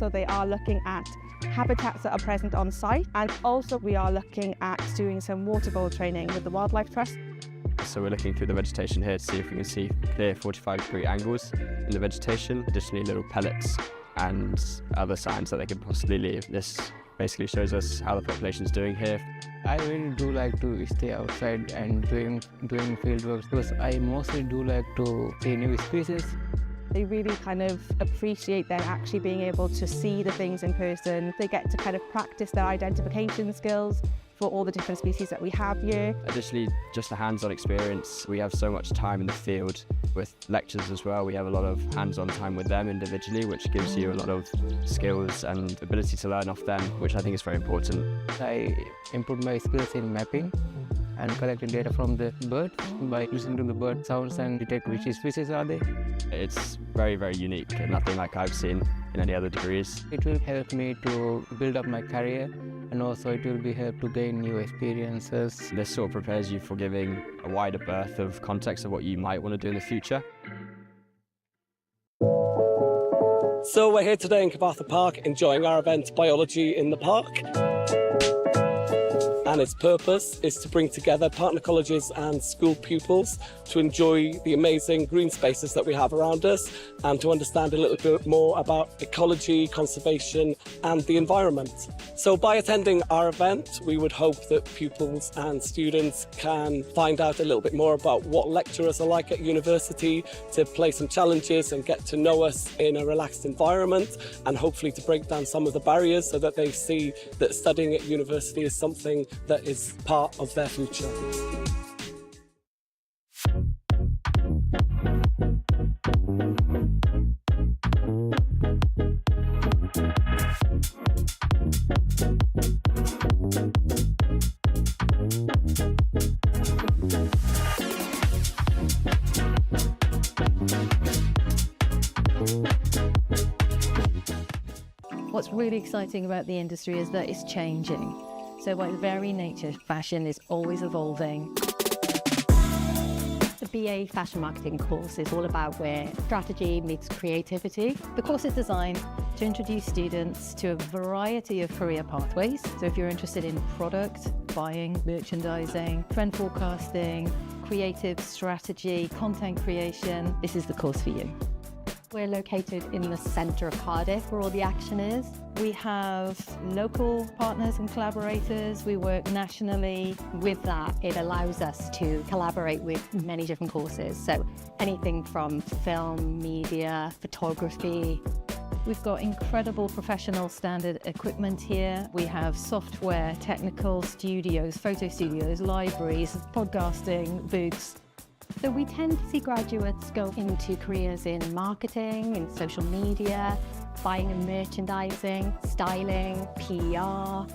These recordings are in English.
so they are looking at habitats that are present on site, and also we are looking at doing some water bowl training with the Wildlife Trust. So we're looking through the vegetation here to see if we can see clear 45-degree angles in the vegetation, additionally little pellets and other signs that they could possibly leave. This basically shows us how the population is doing here. I really do like to stay outside and doing field work because I mostly do like to see new species. They really kind of appreciate then actually being able to see the things in person. They get to kind of practice their identification skills for all the different species that we have here. Additionally, just a hands-on experience. We have so much time in the field with lectures as well. We have a lot of hands-on time with them individually, which gives you a lot of skills and ability to learn off them, which I think is very important. I improved my skills in mapping and collecting data from the birds by listening to the bird sounds and detect which species are they. It's very, very unique and nothing like I've seen in any other degrees. It will help me to build up my career, and also it will be help to gain new experiences. This sort of prepares you for giving a wider berth of context of what you might want to do in the future. So we're here today in Cyfarthfa Park enjoying our event Biology in the Park. And its purpose is to bring together partner colleges and school pupils to enjoy the amazing green spaces that we have around us and to understand a little bit more about ecology, conservation and the environment. So by attending our event, we would hope that pupils and students can find out a little bit more about what lecturers are like at university, to play some challenges and get to know us in a relaxed environment, and hopefully to break down some of the barriers so that they see that studying at university is something that is part of their future. What's really exciting about the industry is that it's changing. So by its very nature, fashion is always evolving. The BA Fashion Marketing course is all about where strategy meets creativity. The course is designed to introduce students to a variety of career pathways. So if you're interested in product, buying, merchandising, trend forecasting, creative strategy, content creation, this is the course for you. We're located in the centre of Cardiff, where all the action is. We have local partners and collaborators. We work nationally. With that, it allows us to collaborate with many different courses. So anything from film, media, photography. We've got incredible professional standard equipment here. We have software, technical studios, photo studios, libraries, podcasting booths. So we tend to see graduates go into careers in marketing, in social media, buying and merchandising, styling, PR.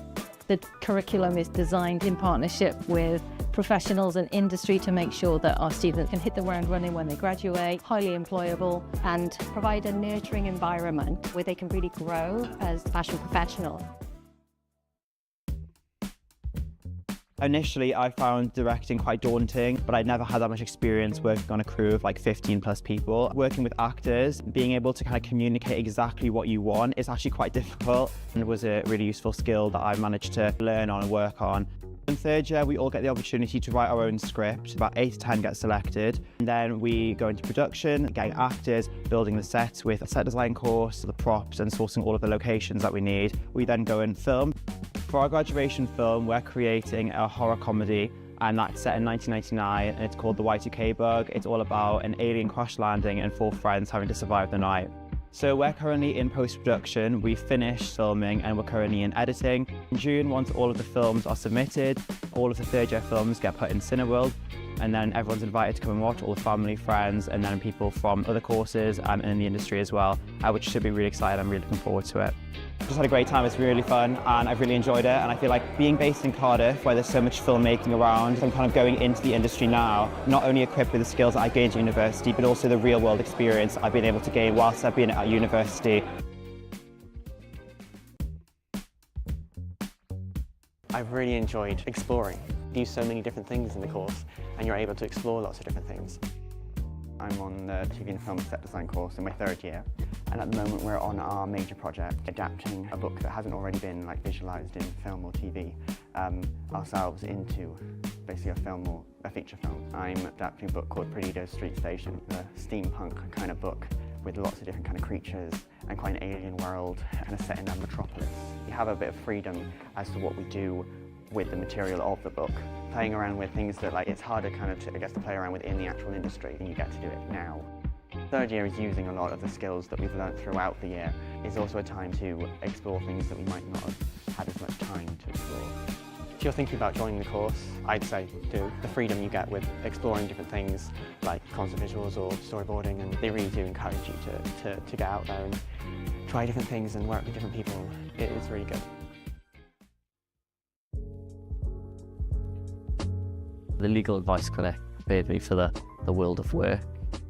The curriculum is designed in partnership with professionals and industry to make sure that our students can hit the ground running when they graduate, highly employable, and provide a nurturing environment where they can really grow as fashion professionals. Initially, I found directing quite daunting, but I'd never had that much experience working on a crew of like 15 plus people. Working with actors, being able to kind of communicate exactly what you want is actually quite difficult, and was a really useful skill that I managed to learn on and work on. In third year, we all get the opportunity to write our own script. About 8 to 10 get selected. And then we go into production, getting actors, building the sets with a set design course, the props, and sourcing all of the locations that we need. We then go and film. For our graduation film, we're creating a horror comedy, and that's set in 1999, and it's called The Y2K Bug. It's all about an alien crash landing and 4 friends having to survive the night. So we're currently in post-production. We've finished filming and we're currently in editing. In June, once all of the films are submitted, all of the third-year films get put in Cineworld, and then everyone's invited to come and watch, all the family, friends, and then people from other courses and in the industry as well, which should be really exciting. I'm really looking forward to it. Just had a great time. It's really fun and I've really enjoyed it, and I feel like being based in Cardiff, where there's so much filmmaking around, I'm kind of going into the industry now, not only equipped with the skills that I gained at university, but also the real world experience I've been able to gain whilst I've been at university. I've really enjoyed exploring. You do so many different things in the course and you're able to explore lots of different things. I'm on the TV and film set design course in my third year, And at the moment we're on our major project, adapting a book that hasn't already been visualised in film or TV ourselves into basically a film or a feature film. I'm adapting a book called Graddio Street Station, a steampunk kind of book with lots of different kind of creatures and quite an alien world kind of set in a metropolis. You have a bit of freedom as to what we do with the material of the book, playing around with things that it's harder kind of to play around with in the actual industry, and you get to do it now. Third year is using a lot of the skills that we've learnt throughout the year. It's also a time to explore things that we might not have had as much time to explore. If you're thinking about joining the course, I'd say do. The freedom you get with exploring different things like concept visuals or storyboarding, and they really do encourage you to get out there and try different things and work with different people. It is really good. The legal advice clinic prepared me for the world of work.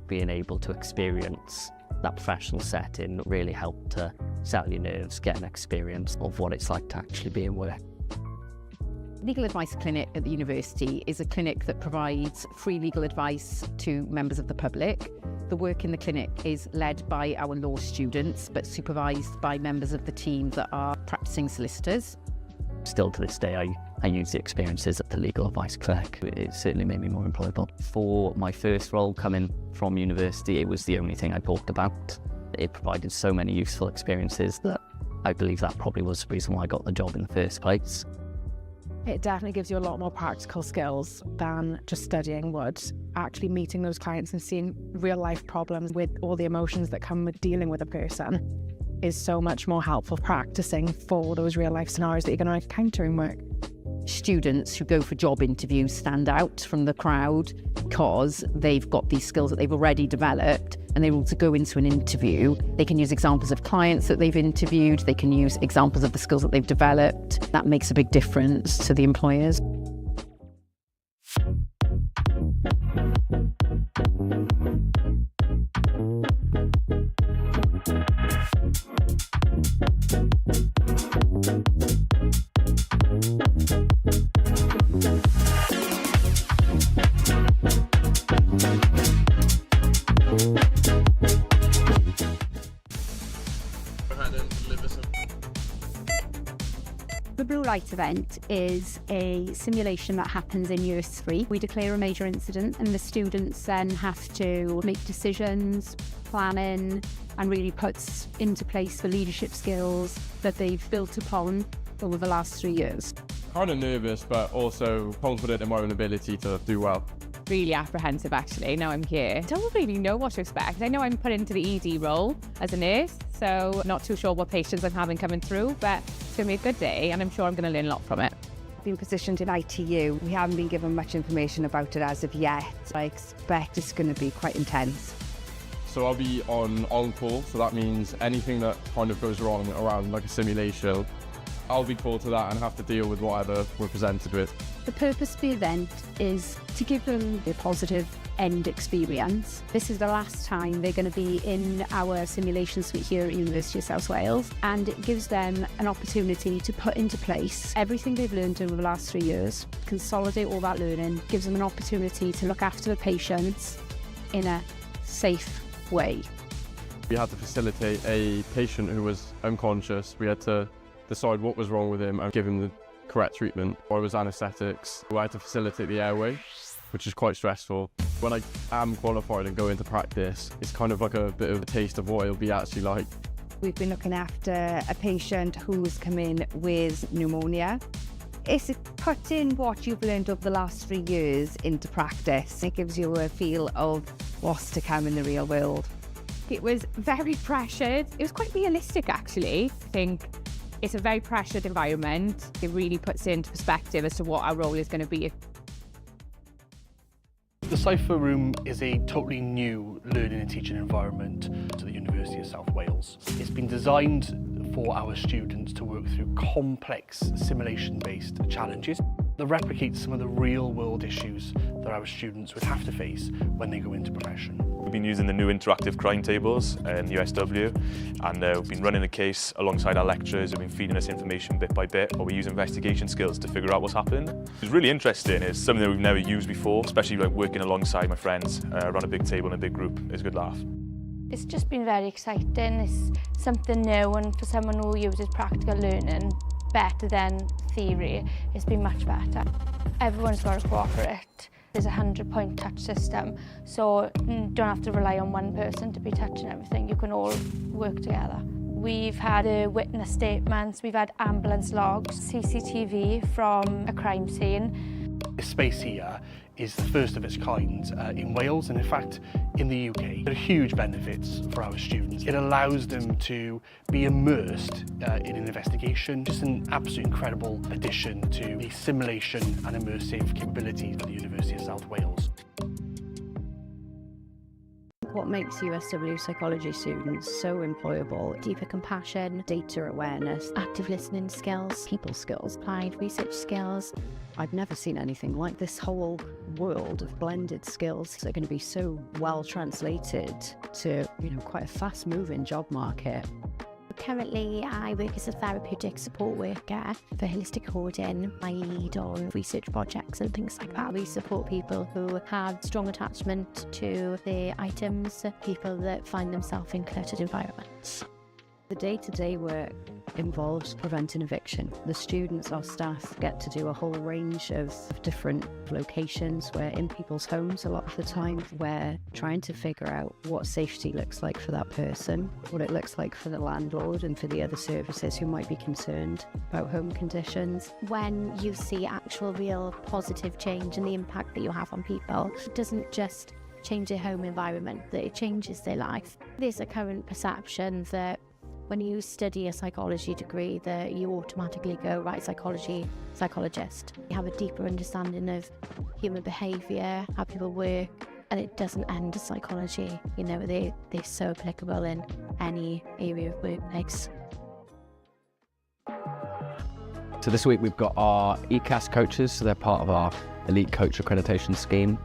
Being able to experience that professional setting really helped to settle your nerves, get an experience of what it's like to actually be in work. Legal Advice Clinic at the university is a clinic that provides free legal advice to members of the public. The work in the clinic is led by our law students, but supervised by members of the team that are practicing solicitors. Still to this day, I use the experiences at the Legal Advice Clinic. It certainly made me more employable. For my first role coming from university, it was the only thing I talked about. It provided so many useful experiences that I believe that probably was the reason why I got the job in the first place. It definitely gives you a lot more practical skills than just studying would. Actually meeting those clients and seeing real life problems with all the emotions that come with dealing with a person is so much more helpful practicing for those real life scenarios that you're going to encounter in work. Students who go for job interviews stand out from the crowd because they've got these skills that they've already developed, and they're able to go into an interview. They can use examples of clients that they've interviewed, they can use examples of the skills that they've developed. That makes a big difference to the employers. The Blue Light event is a simulation that happens in year 3. We declare a major incident and the students then have to make decisions, planning, and really puts into place the leadership skills that they've built upon over the last 3 years. Kind of nervous, but also confident in my own ability to do well. Really apprehensive actually, now I'm here. Don't really know what to expect. I know I'm put into the ED role as a nurse, so not too sure what patients I'm having coming through, but it's going to be a good day and I'm sure I'm going to learn a lot from it. Being positioned in ITU, we haven't been given much information about it as of yet. I expect it's going to be quite intense. So I'll be on call, so that means anything that kind of goes wrong around like a simulation, I'll be called to that and have to deal with whatever we're presented with. The purpose of the event is to give them a positive end experience. This is the last time they're going to be in our simulation suite here at University of South Wales, and it gives them an opportunity to put into place everything they've learned over the last 3 years, consolidate all that learning, gives them an opportunity to look after the patients in a safe way. We had to facilitate a patient who was unconscious. We had to decide what was wrong with him and give him the correct treatment. I was anaesthetics. I had to facilitate the airway, which is quite stressful. When I am qualified and go into practice, it's kind of like a bit of a taste of what it'll be actually like. We've been looking after a patient who's come in with pneumonia. It's putting what you've learned over the last 3 years into practice. It gives you a feel of what's to come in the real world. It was very pressured. It was quite realistic actually. I think it's a very pressured environment. It really puts into perspective as to what our role is going to be. The Cypher Room is a totally new learning and teaching environment to the University of South Wales. It's been designed for our students to work through complex simulation-based challenges that replicate some of the real-world issues that our students would have to face when they go into profession. We've been using the new interactive crime tables in USW, and we've been running the case alongside our lecturers who've been feeding us information bit by bit, while we use investigation skills to figure out what's happened. It's really interesting. It's something that we've never used before, especially like working alongside my friends around a big table in a big group. It's a good laugh. It's just been very exciting. It's something new, and for someone who uses practical learning better than theory, it's been much better. Everyone's got to cooperate. There's a 100-point touch system, so you don't have to rely on one person to be touching everything. You can all work together. We've had witness statements, we've had ambulance logs, CCTV from a crime scene. This space here is the first of its kind in Wales, and in fact in the UK. There are huge benefits for our students. It allows them to be immersed in an investigation. Just an absolute incredible addition to the simulation and immersive capabilities of the University of South Wales. What makes USW psychology students so employable? Deeper compassion, data awareness, active listening skills, people skills, applied research skills. I've never seen anything like this. Whole world of blended skills that are going to be so well translated to, quite a fast-moving job market. Currently, I work as a therapeutic support worker for holistic hoarding. I lead on research projects and things like that. We support people who have strong attachment to their items, people that find themselves in cluttered environments. The day-to-day work involves preventing eviction. The students, our staff, get to do a whole range of different locations. We're in people's homes a lot of the time. We're trying to figure out what safety looks like for that person, what it looks like for the landlord and for the other services who might be concerned about home conditions. When you see actual real positive change and the impact that you have on people, it doesn't just change their home environment, that it changes their life. There's a current perception that when you study a psychology degree that you automatically go, right, psychologist. You have a deeper understanding of human behaviour, how people work, and it doesn't end as psychology. They're so applicable in any area of workplace. So this week we've got our ECAS coaches, so they're part of our Elite Coach Accreditation Scheme.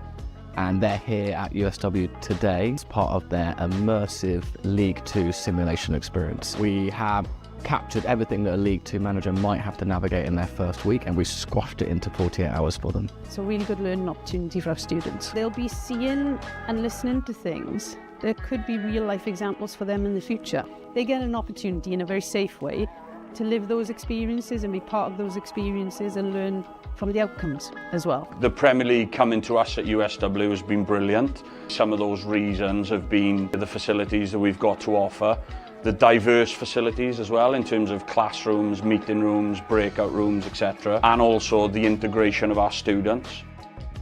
And they're here at USW today as part of their immersive League 2 simulation experience. We have captured everything that a League 2 manager might have to navigate in their first week, and we squashed it into 48 hours for them. It's a really good learning opportunity for our students. They'll be seeing and listening to things that could be real life examples for them in the future. They get an opportunity in a very safe way to live those experiences and be part of those experiences and learn from the outcomes as well. The Premier League coming to us at USW has been brilliant. Some of those reasons have been the facilities that we've got to offer, the diverse facilities as well in terms of classrooms, meeting rooms, breakout rooms, etc. And also the integration of our students.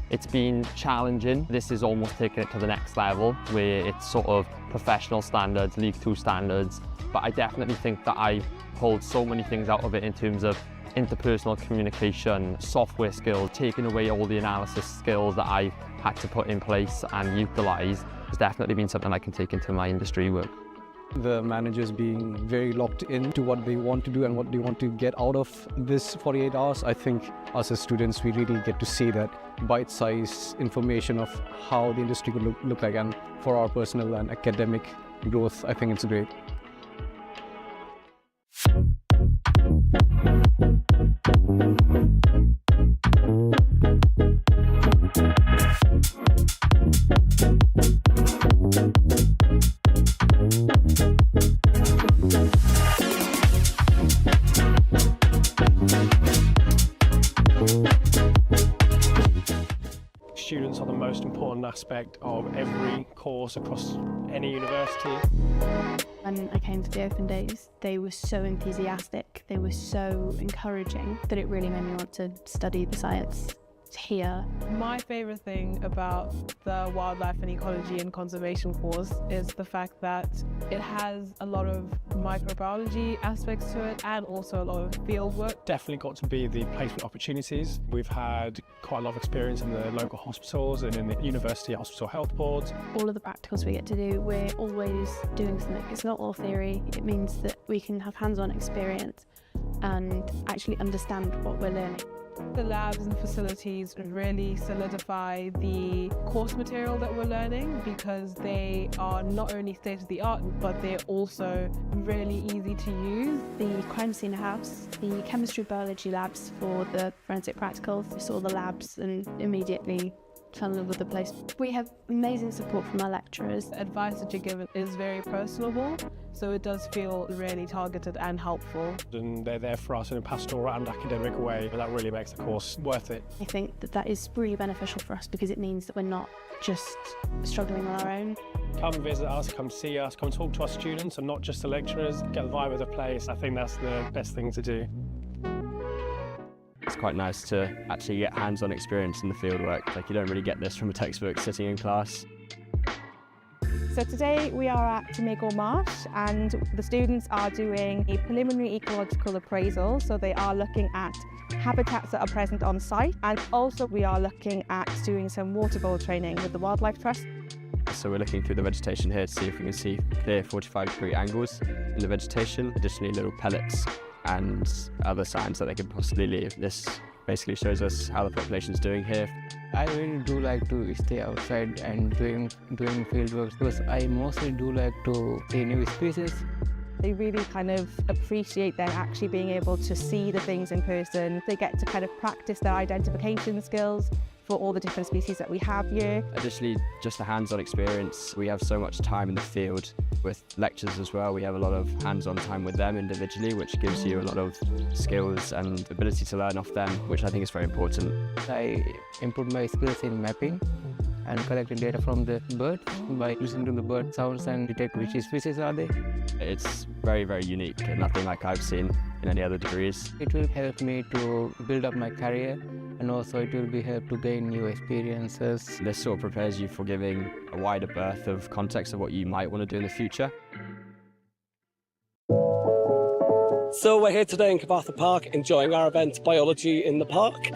It's been challenging. This is almost taking it to the next level where it's sort of professional standards, League 2 standards. But I definitely think that I pulled so many things out of it in terms of interpersonal communication, software skills, taking away all the analysis skills that I had to put in place and utilise. It's definitely been something I can take into my industry work. The managers being very locked into what they want to do and what they want to get out of this 48 hours. I think us as students, we really get to see that bite-sized information of how the industry could look like, and for our personal and academic growth, I think it's great. Students are the most important aspect of every course across any university. When I came to the open days, they were so enthusiastic, they were so encouraging that it really made me want to study the science here. My favourite thing about the wildlife and ecology and conservation course is the fact that it has a lot of microbiology aspects to it and also a lot of field work. Definitely got to be the placement opportunities. We've had quite a lot of experience in the local hospitals and in the university hospital health boards. All of the practicals we get to do, we're always doing something. It's not all theory. It means that we can have hands-on experience and actually understand what we're learning. The labs and facilities really solidify the course material that we're learning because they are not only state-of-the-art, but they're also really easy to use. The crime scene house, the chemistry biology labs for the forensic practicals. We saw the labs and immediately fell in love with the place. We have amazing support from our lecturers. The advice that you're given is very personable, so it does feel really targeted and helpful. And they're there for us in a pastoral and academic way, and that really makes the course worth it. I think that is really beneficial for us because it means that we're not just struggling on our own. Come visit us, come see us, come talk to our students and not just the lecturers, get the vibe of the place. I think that's the best thing to do. It's quite nice to actually get hands-on experience in the fieldwork. Like, you don't really get this from a textbook sitting in class. So today we are at Cymru Marsh and the students are doing a preliminary ecological appraisal. So they are looking at habitats that are present on site, and also we are looking at doing some water bowl training with the Wildlife Trust. So we're looking through the vegetation here to see if we can see clear 45-degree angles in the vegetation, additionally little pellets and other signs that they could possibly leave. This basically shows us how the population is doing here. I really do like to stay outside and doing field work because I mostly do like to see new species. They really kind of appreciate then actually being able to see the things in person. They get to kind of practice their identification skills for all the different species that we have here. Additionally, just a hands-on experience. We have so much time in the field with lectures as well. We have a lot of hands-on time with them individually, which gives you a lot of skills and ability to learn off them, which I think is very important. I improved my skills in mapping and collecting data from the birds by listening to the bird sounds and detect which species are they. It's very, very unique and nothing like I've seen in any other degrees. It will help me to build up my career, and also it will be help to gain new experiences. This sort of prepares you for giving a wider berth of context of what you might want to do in the future. So we're here today in Cyfarthfa Park enjoying our event Biology in the Park.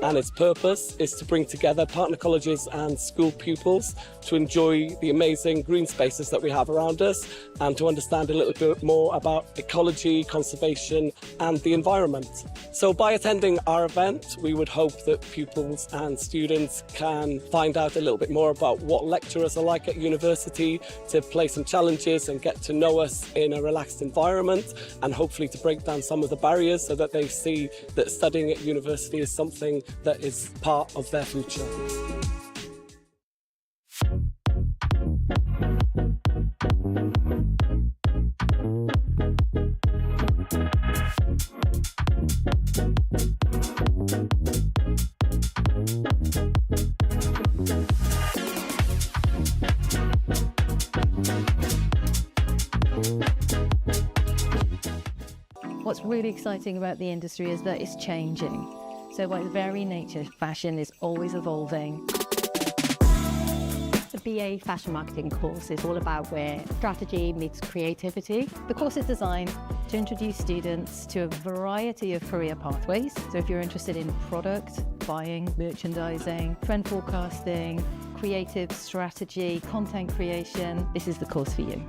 And its purpose is to bring together partner colleges and school pupils to enjoy the amazing green spaces that we have around us and to understand a little bit more about ecology, conservation and the environment. So by attending our event, we would hope that pupils and students can find out a little bit more about what lecturers are like at university, to play some challenges and get to know us in a relaxed environment, and hopefully to break down some of the barriers so that they see that studying at university is something that is part of their future. What's really exciting about the industry is that it's changing. So by its very nature, fashion is always evolving. The BA Fashion Marketing course is all about where strategy meets creativity. The course is designed to introduce students to a variety of career pathways. So if you're interested in product, buying, merchandising, trend forecasting, creative strategy, content creation, this is the course for you.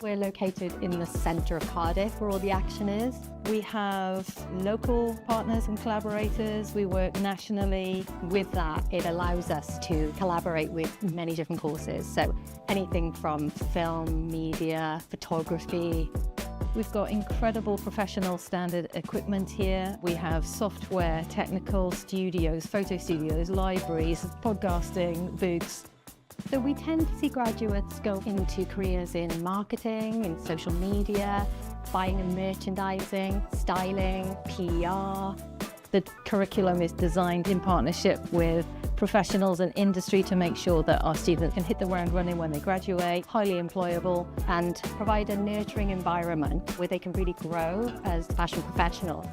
We're located in the centre of Cardiff where all the action is. We have local partners and collaborators. We work nationally. With that, it allows us to collaborate with many different courses. So anything from film, media, photography. We've got incredible professional standard equipment here. We have software, technical studios, photo studios, libraries, podcasting booths. So we tend to see graduates go into careers in marketing, in social media, buying and merchandising, styling, PR. The curriculum is designed in partnership with professionals and industry to make sure that our students can hit the ground running when they graduate, highly employable, and provide a nurturing environment where they can really grow as fashion professionals.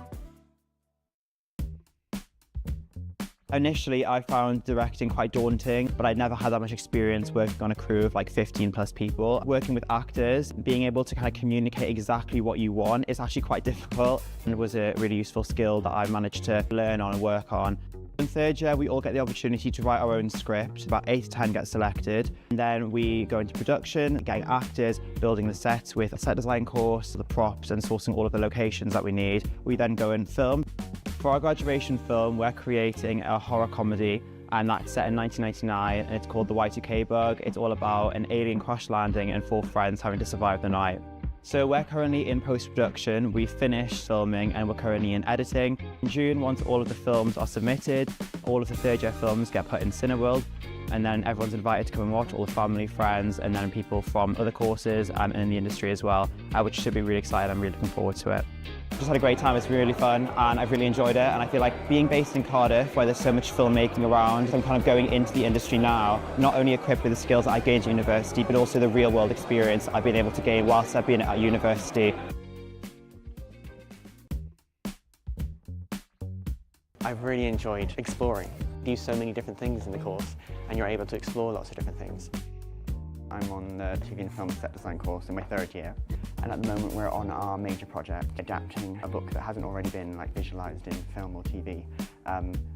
Initially, I found directing quite daunting, but I'd never had that much experience working on a crew of like 15 plus people. Working with actors, being able to kind of communicate exactly what you want is actually quite difficult, and it was a really useful skill that I managed to learn on and work on. In third year, we all get the opportunity to write our own script. About 8 to 10 get selected. And then we go into production, getting actors, building the sets with a set design course, the props, and sourcing all of the locations that we need. We then go and film. For our graduation film, we're creating a horror comedy, and that's set in 1999, and it's called The Y2K Bug. It's all about an alien crash landing and 4 friends having to survive the night. So we're currently in post-production. We finished filming and we're currently in editing. In June, once all of the films are submitted, all of the third-year films get put in Cineworld, and then everyone's invited to come and watch, all the family, friends, and then people from other courses and in the industry as well, which should be really exciting. I'm really looking forward to it. Just had a great time. It's really fun and I've really enjoyed it, and I feel like being based in Cardiff, where there's so much filmmaking around, I'm kind of going into the industry now, not only equipped with the skills that I gained at university, but also the real world experience I've been able to gain whilst I've been at university. I've really enjoyed exploring. You do so many different things in the course and you're able to explore lots of different things. I'm on the TV and film set design course in my third year, and at the moment we're on our major project adapting a book that hasn't already been visualised in film or TV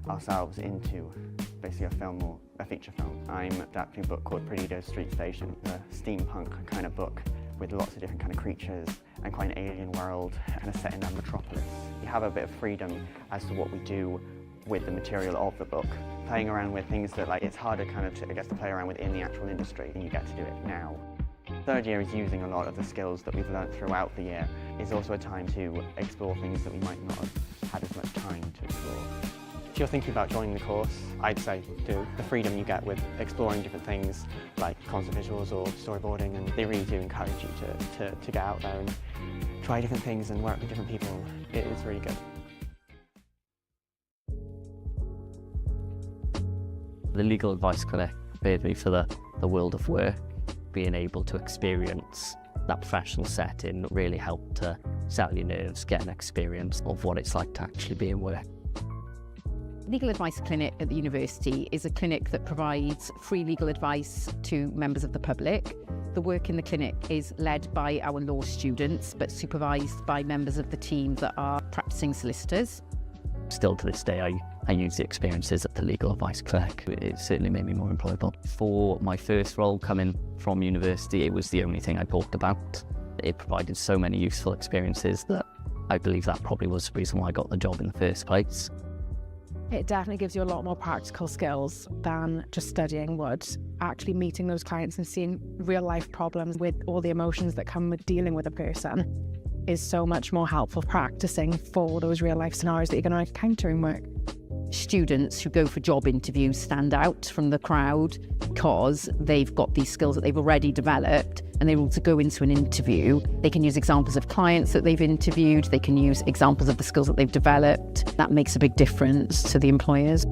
ourselves into basically a film or a feature film. I'm adapting a book called Graddio Street Station, a steampunk kind of book with lots of different kind of creatures and quite an alien world kind of set in a metropolis. You have a bit of freedom as to what we do with the material of the book, playing around with things that it's harder kind of to play around with in the actual industry, and you get to do it now. Third year is using a lot of the skills that we've learnt throughout the year. It's also a time to explore things that we might not have had as much time to explore. If you're thinking about joining the course, I'd say do. The freedom you get with exploring different things like concept visuals or storyboarding, and they really do encourage you to get out there and try different things and work with different people. It is really good. The legal advice clinic prepared me for the world of work. Being able to experience that professional setting really helped to settle your nerves, get an experience of what it's like to actually be in work. Legal Advice Clinic at the university is a clinic that provides free legal advice to members of the public. The work in the clinic is led by our law students, but supervised by members of the team that are practicing solicitors. Still to this day, I use the experiences at the Legal Advice Clinic. It certainly made me more employable. For my first role coming from university, it was the only thing I talked about. It provided so many useful experiences that I believe that probably was the reason why I got the job in the first place. It definitely gives you a lot more practical skills than just studying would. Actually meeting those clients and seeing real life problems with all the emotions that come with dealing with a person is so much more helpful practicing for those real life scenarios that you're going to encounter in work. Students who go for job interviews stand out from the crowd because they've got these skills that they've already developed, and they're able to go into an interview. They can use examples of clients that they've interviewed, they can use examples of the skills that they've developed. That makes a big difference to the employers.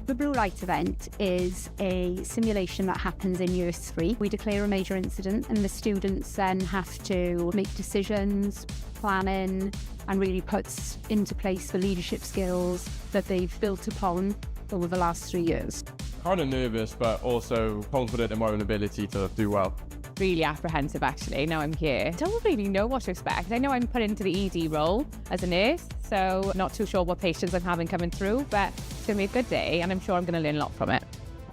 The Blue Light event is a simulation that happens in year 3. We declare a major incident and the students then have to make decisions, planning, and really puts into place the leadership skills that they've built upon over the last 3 years. Kind of nervous, but also confident in my own ability to do well. Really apprehensive actually, now I'm here. I don't really know what to expect. I know I'm put into the ED role as a nurse, so not too sure what patients I'm having coming through, but it's going to be a good day and I'm sure I'm going to learn a lot from it.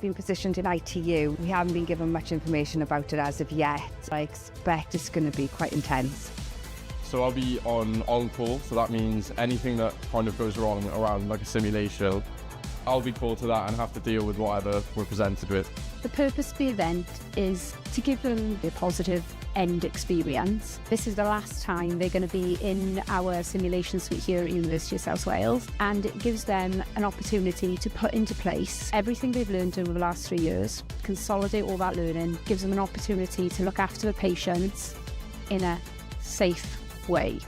Been positioned in ITU. We haven't been given much information about it as of yet. I expect it's going to be quite intense. So I'll be on call, so that means anything that kind of goes wrong around like a simulation, I'll be called to that and have to deal with whatever we're presented with. The purpose of the event is to give them a positive end experience. This is the last time they're going to be in our simulation suite here at University of South Wales, and it gives them an opportunity to put into place everything they've learned over the last 3 years, consolidate all that learning, gives them an opportunity to look after the patients in a safe way.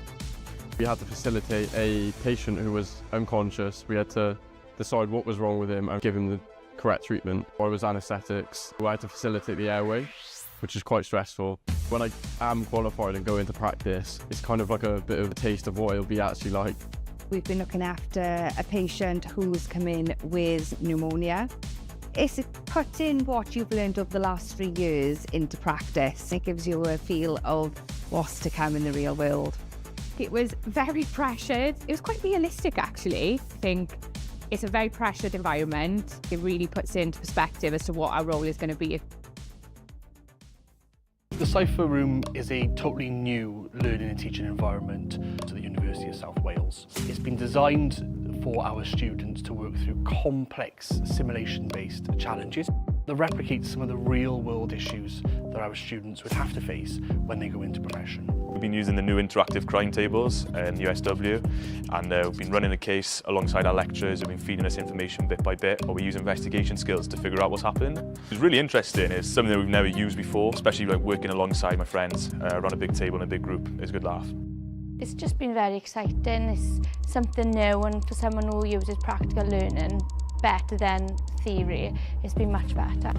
We had to facilitate a patient who was unconscious. We had to decide what was wrong with him and give him the correct treatment. I was anaesthetics. I had to facilitate the airway, which is quite stressful. When I am qualified and go into practice, it's kind of like a bit of a taste of what it'll be actually like. We've been looking after a patient who's come in with pneumonia. It's putting what you've learned over the last 3 years into practice. It gives you a feel of what's to come in the real world. It was very pressured. It was quite realistic, actually. I think it's a very pressured environment. It really puts into perspective as to what our role is going to be. The Cypher Room is a totally new learning and teaching environment to the University of South Wales. It's been designed for our students to work through complex simulation-based challenges that replicate some of the real-world issues that our students would have to face when they go into profession. We've been using the new interactive crime tables in USW, and we've been running the case alongside our lecturers who've been feeding us information bit by bit, while we use investigation skills to figure out what's happening. It's really interesting. It's something that we've never used before, especially like working alongside my friends around a big table in a big group. It's a good laugh. It's just been very exciting. It's something new, and for someone who uses practical learning better than theory, it's been much better.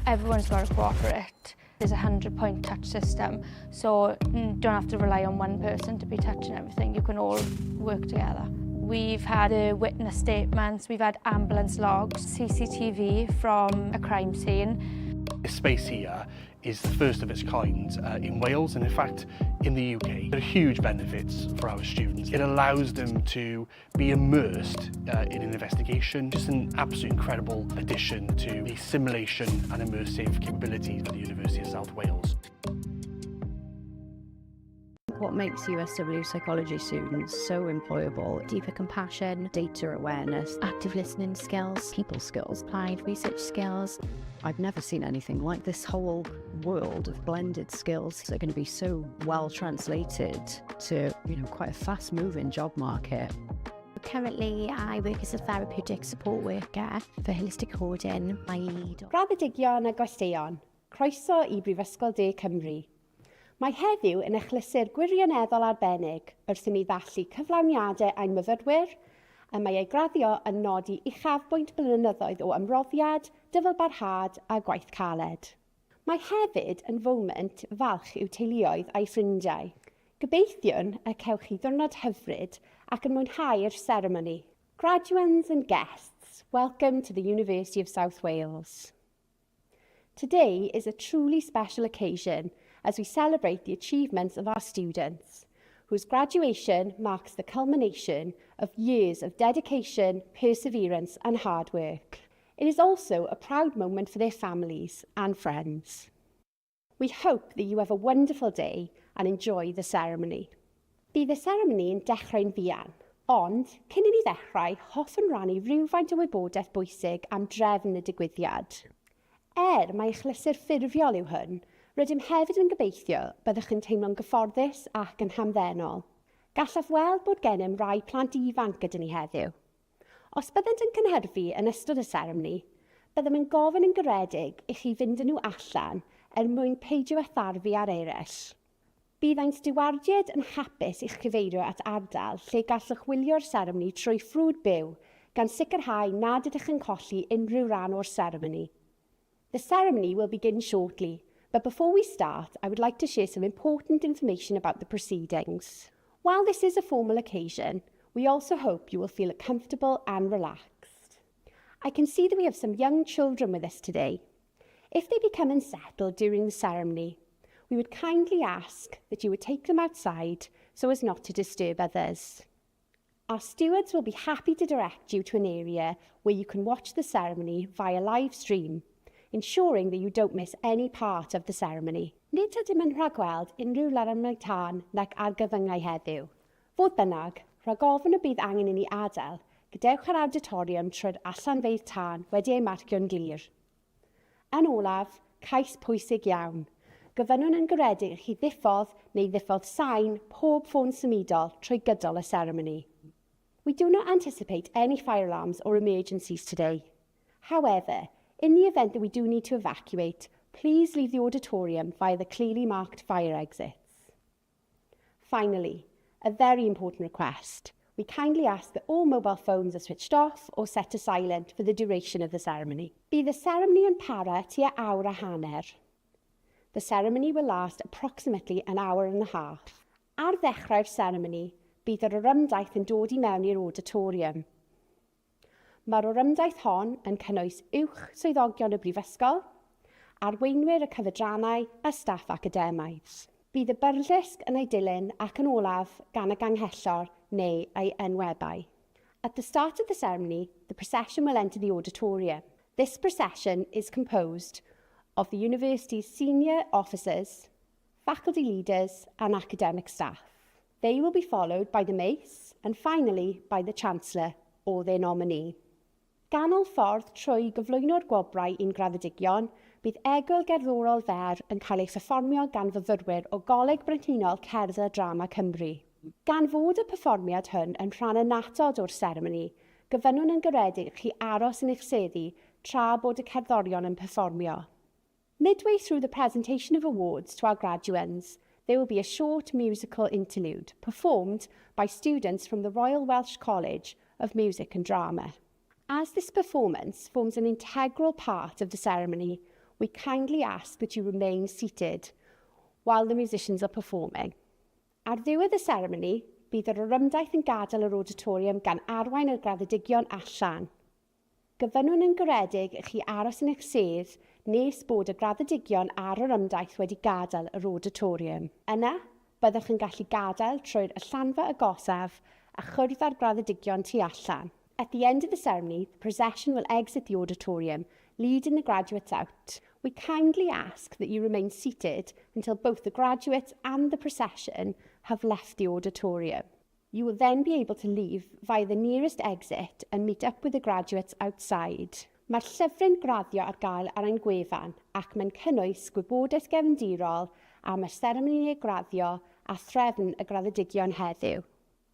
Everyone's got to cooperate. There's a 100-point touch system, so you don't have to rely on one person to be touching everything. You can all work together. We've had witness statements, we've had ambulance logs, CCTV from a crime scene. This space here is the first of its kind in Wales, and in fact in the UK. There are huge benefits for our students. It allows them to be immersed in an investigation, just an absolutely incredible addition to the simulation and immersive capabilities of the University of South Wales. What makes USW psychology students so employable? Deeper compassion, data awareness, active listening skills, people skills, applied research skills. I've never seen anything like this. Whole world of blended skills that are going to be so well translated to, quite a fast-moving job market. Currently, I work as a therapeutic support worker for holistic coding. Graddedigion a gwesteion, croeso I Brifysgol De Cymru. Mae heddiw yn achlysur gwirioneddol arbennig wrth i ni ddathlu cyflawniadau ein myfyrwyr, a mae ei graddio yn nodi uchafbwynt blynyddoedd o ymroddiad, dyfalbarhad a gwaith caled. Mae hefyd yn foment falch i'w teuluoedd a'i ffrindiau. Gobeithiwn y cewch chi ddiwrnod hyfryd ac yn mwynhau'r seremoni. Graduates and guests, welcome to the University of South Wales. Today is a truly special occasion as we celebrate the achievements of our students, whose graduation marks the culmination of years of dedication, perseverance and hard work. It is also a proud moment for their families and friends. We hope that you have a wonderful day and enjoy the ceremony. Bydd y seremoni yn dechrau'n fuan, ond cyn i ni ddechrau, hoffwn rannu rhywfaint o wybodaeth bwysig am drefn y digwyddiad. Mae achlysur ffurfiol yw hwn, rydym hefyd yn gobeithio byddwch yn teimlo'n gyfforddus ac yn hamddenol. Gallaf weld bod gennym rai plant ifanc gyda ni heddiw. Os byddent yn cynhyrfu yn ystod y seremoni, byddem yn gofyn yn garedig i chi fynd â nhw allan mwyn peidio a tharfu ar eraill. Bydd ein stiwardiad yn hapus i'ch cyfeirio at ardal lle gallwch wylio'r seremoni trwy ffrwd byw gan sicrhau nad ydych yn colli unrhyw ran o'r seremoni. The ceremony will begin shortly, but before we start, I would like to share some important information about the proceedings. While this is a formal occasion, we also hope you will feel comfortable and relaxed. I can see that we have some young children with us today. If they become unsettled during the ceremony, we would kindly ask that you would take them outside so as not to disturb others. Our stewards will be happy to direct you to an area where you can watch the ceremony via live stream, ensuring that you don't miss any part of the ceremony. Nid ydym yn rhagweld unrhyw larymau tân nac argyfyngau heddiw. Fodd bynnag, rhag ofn y bydd angen i ni adael, gadewch yr auditorium trwy'r allanfeydd tân wedi ei marcio'n glir. Yn olaf, cais pwysig iawn. Gofynnwn yn garedig i chi ddiffodd neu ddiffodd sain pob ffôn symudol trwy gydol y ceremony. We do not anticipate any fire alarms or emergencies today. However, in the event that we do need to evacuate, please leave the auditorium via the clearly marked fire exits. Finally, a very important request. We kindly ask that all mobile phones are switched off or set to silent for the duration of the ceremony. Bydd y ceremony yn para tua awr a hanner. The ceremony will last approximately an hour and a half. Ar ddechrau'r ceremony, bydd yr orymdaith yn dod i mewn i'r auditorium. Mae'r orymdaith hon yn cynnwys uwch swyddogion y brifysgol, arweinwyr y cyfedrannau a staff academaidd. Bydd y byrddysg yn ei dilyn ac yn olaf gan y ganghellor neu ei enwebau. At the start of the ceremony, the procession will enter the auditorium. This procession is composed of the university's senior officers, faculty leaders and academic staff. They will be followed by the mace and finally by the Chancellor or their nominee. Ganol ffordd trwy gyflwyno'r gwobrau i'n graddedigion, bydd egwyl gerddorol fer yn cael ei pherfformio gan fyfyrwyr o Goleg Brenhinol Cerdd a Drama Cymru. Gan fod y perfformiad hwn yn rhan annatod o'r seremoni, gyfynnwn yn garedig chi aros yn eich seddi tra bod y cerddorion yn perfformio. Midway through the presentation of awards to our graduates, there will be a short musical interlude performed by students from the Royal Welsh College of Music and Drama. As this performance forms an integral part of the ceremony, we kindly ask that you remain seated while the musicians are performing. Ar ddiwedd y seremoni, bydd yr orymdaith yn gadael yr auditorium gan arwain yr graddedigion allan. Gyfynnwn yn garedig i chi aros yn eich sedd nes bod y graddedigion a'r orymdaith wedi gadael yr auditorium. Yna, byddwch yn gallu gadael trwy'r allanfa agosaf a chwrdd â'r graddedigion tu allan. At the end of the ceremony, the procession will exit the auditorium, leading the graduates out. We kindly ask that you remain seated until both the graduates and the procession have left the auditorium. You will then be able to leave via the nearest exit and meet up with the graduates outside. Mae'r llyfryn graddio ar gael ar ein gwefan ac mae'n cynnwys gwybodaeth gefndirol am y seremoni graddio a threfn y graddedigion heddiw.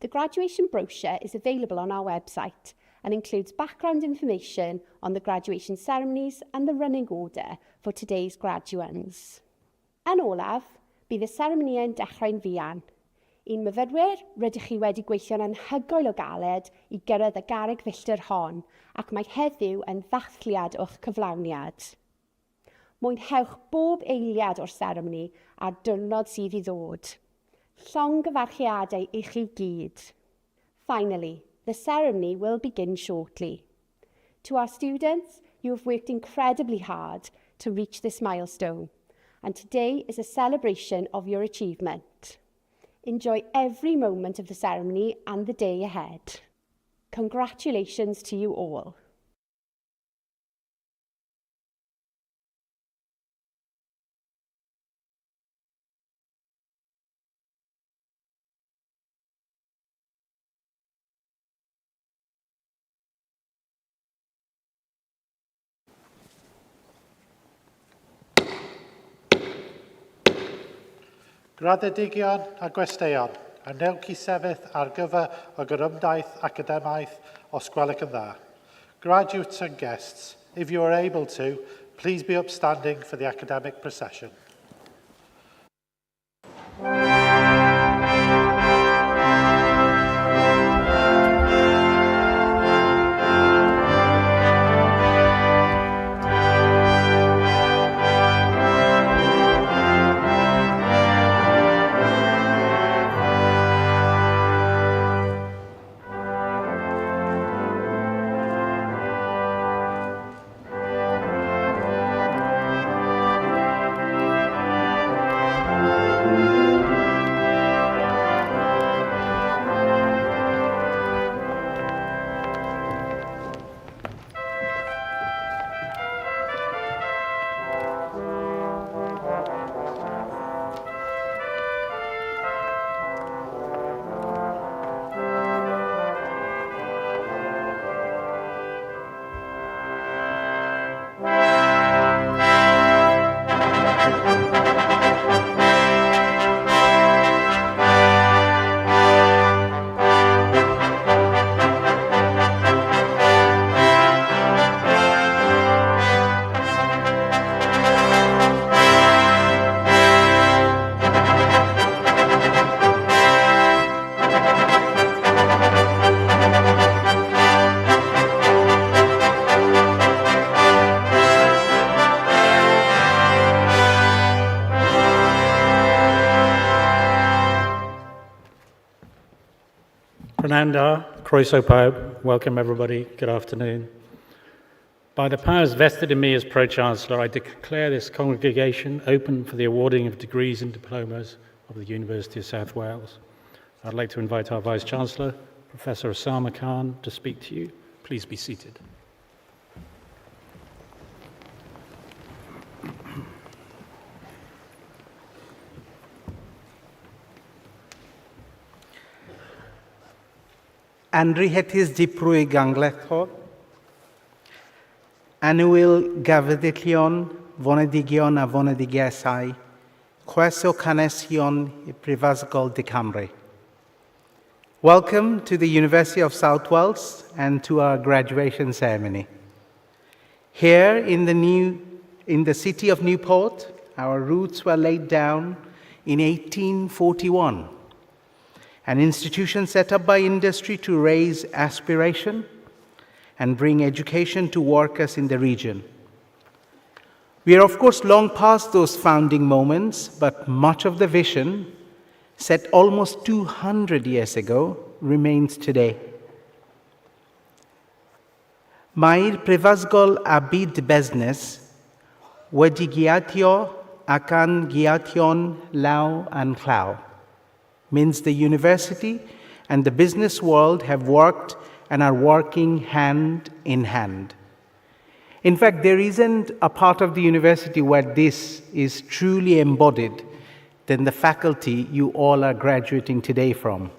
The graduation brochure is available on our website and includes background information on the graduation ceremonies and the running order for today's graduands. Yn olaf, bydd y seremoni yn dechrau'n fuan. Un myfyrwyr, rydych chi wedi gweithio'n anhygoel o galed i gyrraedd y garreg filltir hon ac mae heddiw yn ddathliad o'ch cyflawniad. Mwynhewch bob eiliad o'r seremoni a'r diwrnod sydd i ddod. Llongyfarchiadau i chi gyd. Finally, the ceremony will begin shortly. To our students, you have worked incredibly hard to reach this milestone, and today is a celebration of your achievement. Enjoy every moment of the ceremony and the day ahead. Congratulations to you all. Graddedigion a gwesteion, anewch i sefyll ar gyfer y gyrymdaeth academaeth os gwelwch yn dda. Graduates and guests, if you are able to, please be upstanding for the academic procession. Prananda, Croeso pawb, welcome everybody, good afternoon. By the powers vested in me as Pro-Chancellor, I declare this congregation open for the awarding of degrees and diplomas of the University of South Wales. I'd like to invite our Vice-Chancellor, Professor Osama Khan, to speak to you. Please be seated. Anrhyhetis diprwy gangletho, anwyl gafyddion, fonedigion a fonedigesau, chweso canesion I Prifysgol de Cymru. Welcome to the University of South Wales and to our graduation ceremony. Here in the city of Newport, our roots were laid down in 1841. An institution set up by industry to raise aspiration and bring education to workers in the region. We are, of course, long past those founding moments, but much of the vision, set almost 200 years ago, remains today. Mae'r Prifysgol a Byd Busnes wedi giatio ac an giation law and llaw. Means the university and the business world have worked and are working hand in hand. In fact, there isn't a part of the university where this is truly embodied than the faculty you all are graduating today from.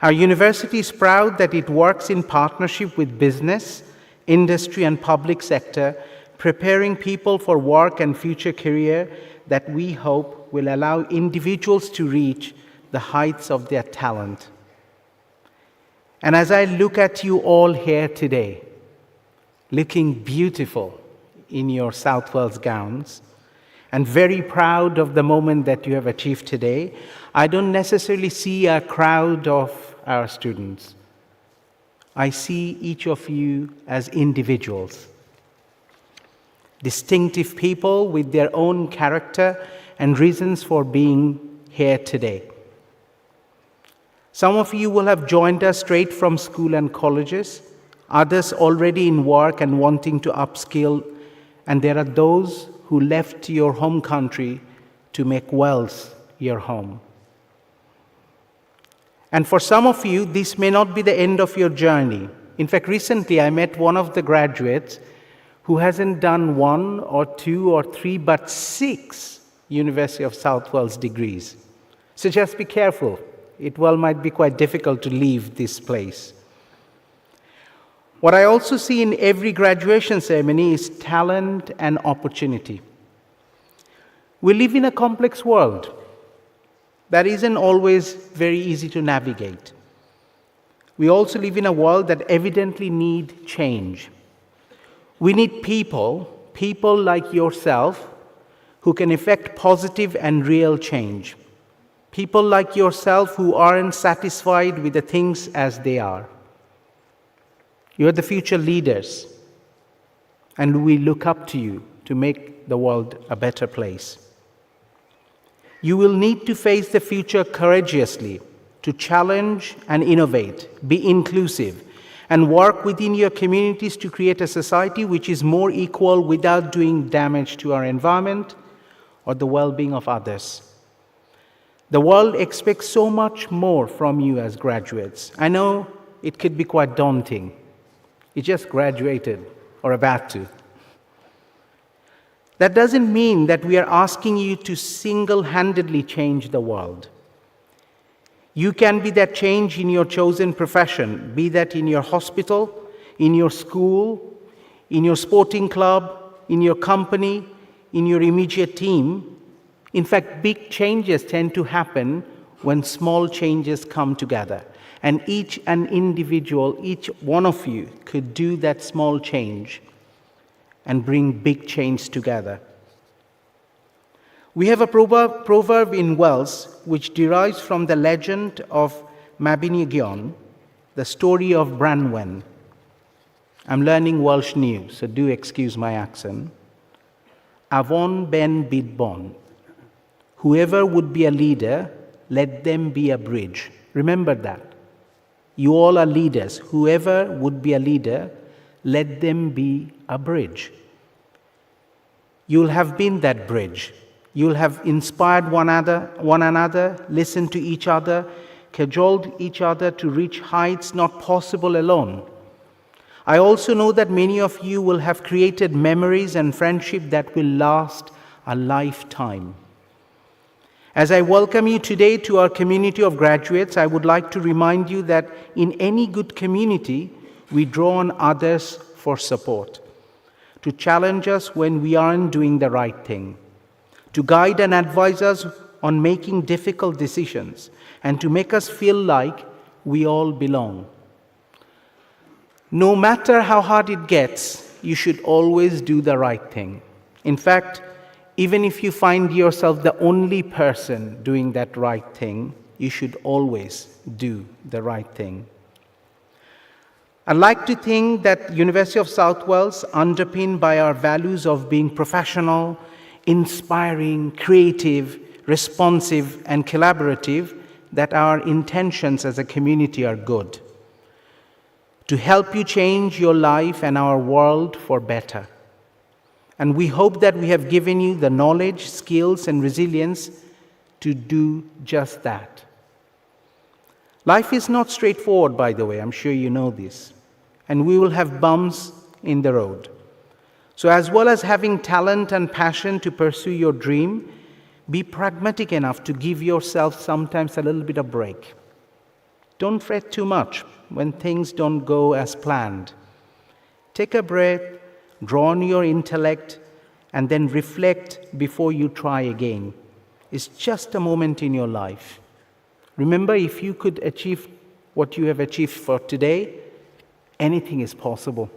Our university is proud that it works in partnership with business, industry, and public sector, preparing people for work and future career that we hope will allow individuals to reach the heights of their talent. And as I look at you all here today, looking beautiful in your South Wales gowns, and very proud of the moment that you have achieved today, I don't necessarily see a crowd of our students. I see each of you as individuals, distinctive people with their own character and reasons for being here today. Some of you will have joined us straight from school and colleges, others already in work and wanting to upskill, and there are those who left your home country to make Wales your home. And for some of you, this may not be the end of your journey. In fact, recently I met one of the graduates who hasn't done 1 or 2 or 3, but 6 University of South Wales degrees. So just be careful. It might be quite difficult to leave this place. What I also see in every graduation ceremony is talent and opportunity. We live in a complex world that isn't always very easy to navigate. We also live in a world that evidently need change. We need people like yourself, who can effect positive and real change. People like yourself who aren't satisfied with the things as they are. You are the future leaders, and we look up to you to make the world a better place. You will need to face the future courageously, to challenge and innovate, be inclusive, and work within your communities to create a society which is more equal without doing damage to our environment or the well-being of others. The world expects so much more from you as graduates. I know it could be quite daunting. You just graduated or about to. That doesn't mean that we are asking you to single-handedly change the world. You can be that change in your chosen profession, be that in your hospital, in your school, in your sporting club, in your company, in your immediate team. In fact, big changes tend to happen when small changes come together. And each one of you could do that small change and bring big change together. We have a proverb in Welsh which derives from the legend of Mabinogion, the story of Branwen. I'm learning Welsh new, so do excuse my accent. Avon ben bidbon. Whoever would be a leader, let them be a bridge. Remember that. You all are leaders. Whoever would be a leader, let them be a bridge. You'll have been that bridge. You'll have inspired one another, listened to each other, cajoled each other to reach heights not possible alone. I also know that many of you will have created memories and friendship that will last a lifetime. As I welcome you today to our community of graduates, I would like to remind you that in any good community, we draw on others for support, to challenge us when we aren't doing the right thing, to guide and advise us on making difficult decisions, and to make us feel like we all belong. No matter how hard it gets, you should always do the right thing. In fact, even if you find yourself the only person doing that right thing, you should always do the right thing. I like to think that University of South Wales, underpinned by our values of being professional, inspiring, creative, responsive, and collaborative, that our intentions as a community are good, to help you change your life and our world for better. And we hope that we have given you the knowledge, skills, and resilience to do just that. Life is not straightforward, by the way, I'm sure you know this, and we will have bumps in the road. So as well as having talent and passion to pursue your dream, be pragmatic enough to give yourself sometimes a little bit of break. Don't fret too much when things don't go as planned. Take a breath, draw on your intellect, and then reflect before you try again. It's just a moment in your life. Remember, if you could achieve what you have achieved for today, anything is possible.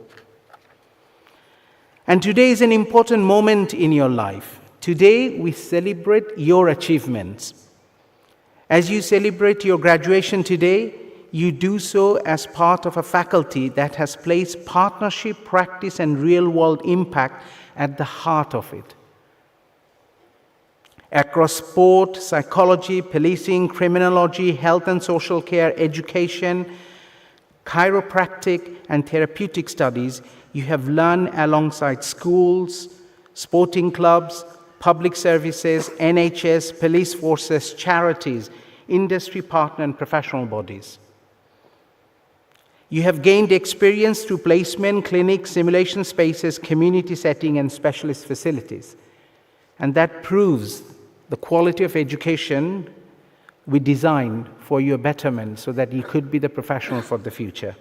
And today is an important moment in your life. Today, we celebrate your achievements. As you celebrate your graduation today, you do so as part of a faculty that has placed partnership, practice, and real-world impact at the heart of it. Across sport, psychology, policing, criminology, health and social care, education, chiropractic, and therapeutic studies, you have learned alongside schools, sporting clubs, public services, NHS, police forces, charities, industry partner, and professional bodies. You have gained experience through placement, clinics, simulation spaces, community setting, and specialist facilities. And that proves the quality of education we designed for your betterment so that you could be the professional for the future.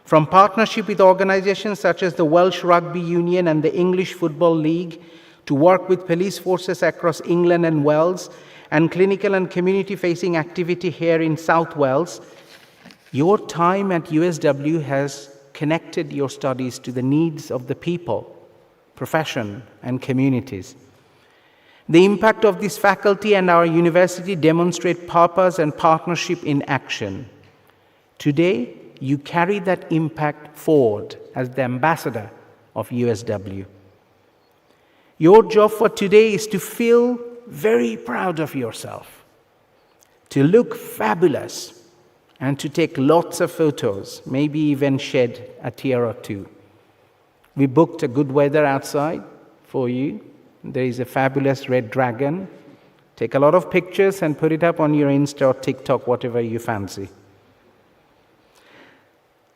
From partnership with organizations such as the Welsh Rugby Union and the English Football League, to work with police forces across England and Wales, and clinical and community-facing activity here in South Wales, your time at USW has connected your studies to the needs of the people, profession, and communities. The impact of this faculty and our university demonstrate purpose and partnership in action. Today, you carry that impact forward as the ambassador of USW. Your job for today is to feel very proud of yourself, to look fabulous, and to take lots of photos, maybe even shed a tear or two. We booked a good weather outside for you. There is a fabulous red dragon. Take a lot of pictures and put it up on your Insta or TikTok, whatever you fancy.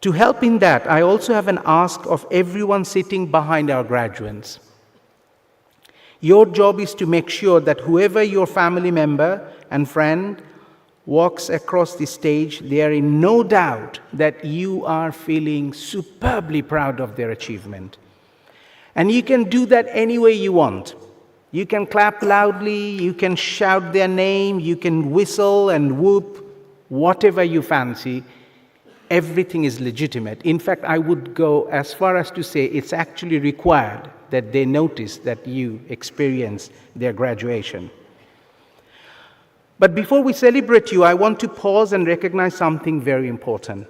To help in that, I also have an ask of everyone sitting behind our graduates. Your job is to make sure that whoever your family member and friend walks across the stage, they are in no doubt that you are feeling superbly proud of their achievement. And you can do that any way you want. You can clap loudly, you can shout their name, you can whistle and whoop, whatever you fancy. Everything is legitimate. In fact, I would go as far as to say it's actually required that they notice that you experience their graduation. But before we celebrate you, I want to pause and recognize something very important.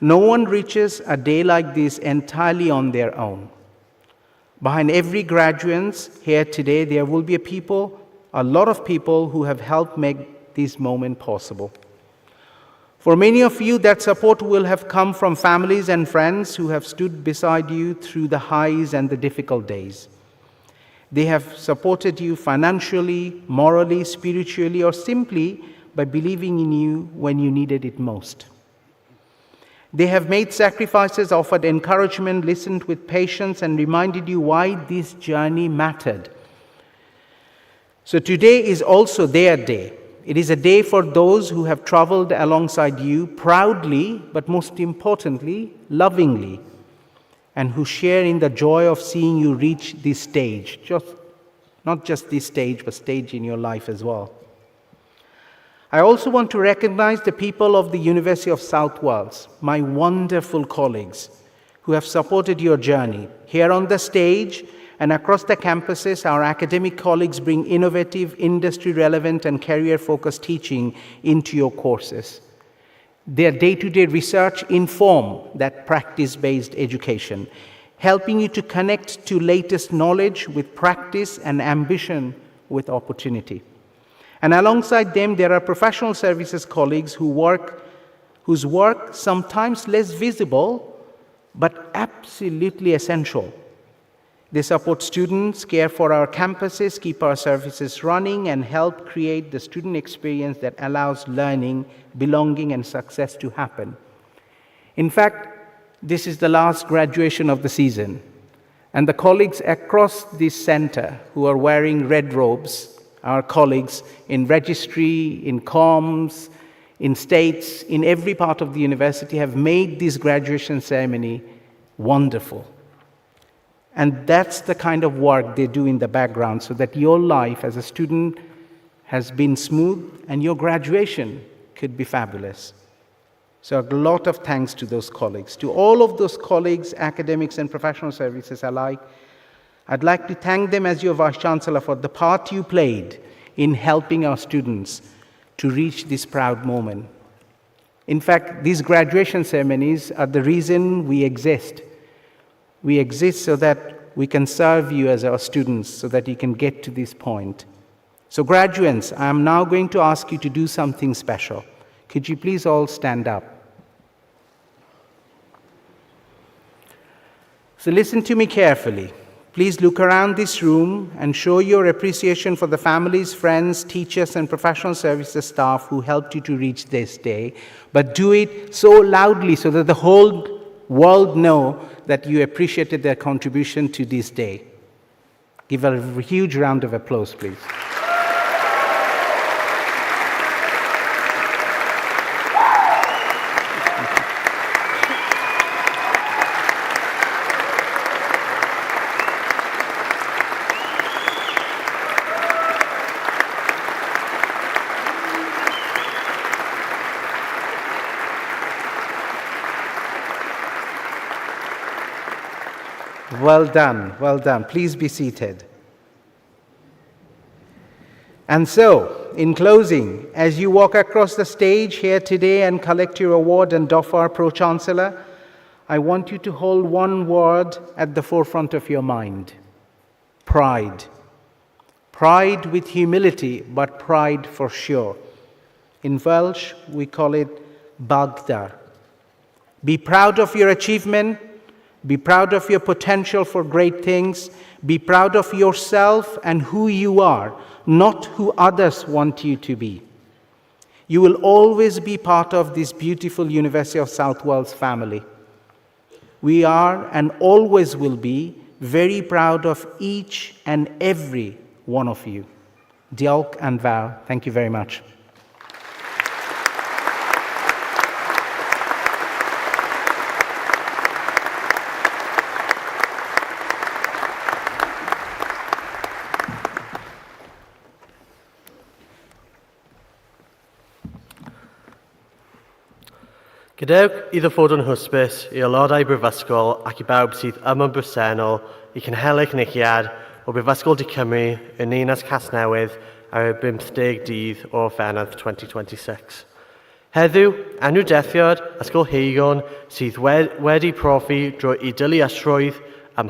No one reaches a day like this entirely on their own. Behind every graduate here today, there will be a lot of people who have helped make this moment possible. For many of you, that support will have come from families and friends who have stood beside you through the highs and the difficult days. They have supported you financially, morally, spiritually, or simply by believing in you when you needed it most. They have made sacrifices, offered encouragement, listened with patience, and reminded you why this journey mattered. So today is also their day. It is a day for those who have traveled alongside you proudly, but most importantly, lovingly, and who share in the joy of seeing you reach this stage. Not just this stage, but stage in your life as well. I also want to recognize the people of the University of South Wales, my wonderful colleagues who have supported your journey. Here on the stage and across the campuses, our academic colleagues bring innovative, industry-relevant and career-focused teaching into your courses. Their day-to-day research inform that practice-based education, helping you to connect to latest knowledge with practice and ambition with opportunity. And alongside them, there are professional services colleagues whose work sometimes less visible, but absolutely essential. They support students, care for our campuses, keep our services running, and help create the student experience that allows learning, belonging, and success to happen. In fact, this is the last graduation of the season, and the colleagues across this center who are wearing red robes, our colleagues in registry, in comms, in states, in every part of the university have made this graduation ceremony wonderful. And that's the kind of work they do in the background so that your life as a student has been smooth and your graduation could be fabulous. So a lot of thanks to those colleagues. To all of those colleagues, academics and professional services alike, I'd like to thank them as your Vice-Chancellor for the part you played in helping our students to reach this proud moment. In fact, these graduation ceremonies are the reason we exist. We exist so that we can serve you as our students, so that you can get to this point. So graduates, I am now going to ask you to do something special. Could you please all stand up? So listen to me carefully. Please look around this room and show your appreciation for the families, friends, teachers, and professional services staff who helped you to reach this day. But do it so loudly so that the whole world know that you appreciated their contribution to this day. Give a huge round of applause, please. Well done, well done. Please be seated. And so, in closing, as you walk across the stage here today and collect your award and doff our Pro-Chancellor, I want you to hold one word at the forefront of your mind: pride. Pride with humility, but pride for sure. In Welsh, we call it bagdar. Be proud of your achievement. Be proud of your potential for great things. Be proud of yourself and who you are, not who others want you to be. You will always be part of this beautiful University of South Wales family. We are and always will be very proud of each and every one of you. Diolch and fawr. Thank you very much. Gadewch iddo fod yn hwsbys I aelodau brifysgol ac I bawb sydd yma'n bresennol I cynhelu cynnigiad o Brifysgol de Cymru yn Ninas Nghasnewydd ar y 15 dydd o Fenedd 2026. Heddiw, anrhydethiad ysgolheigion sydd wedi profi drwy I diliasrwydd am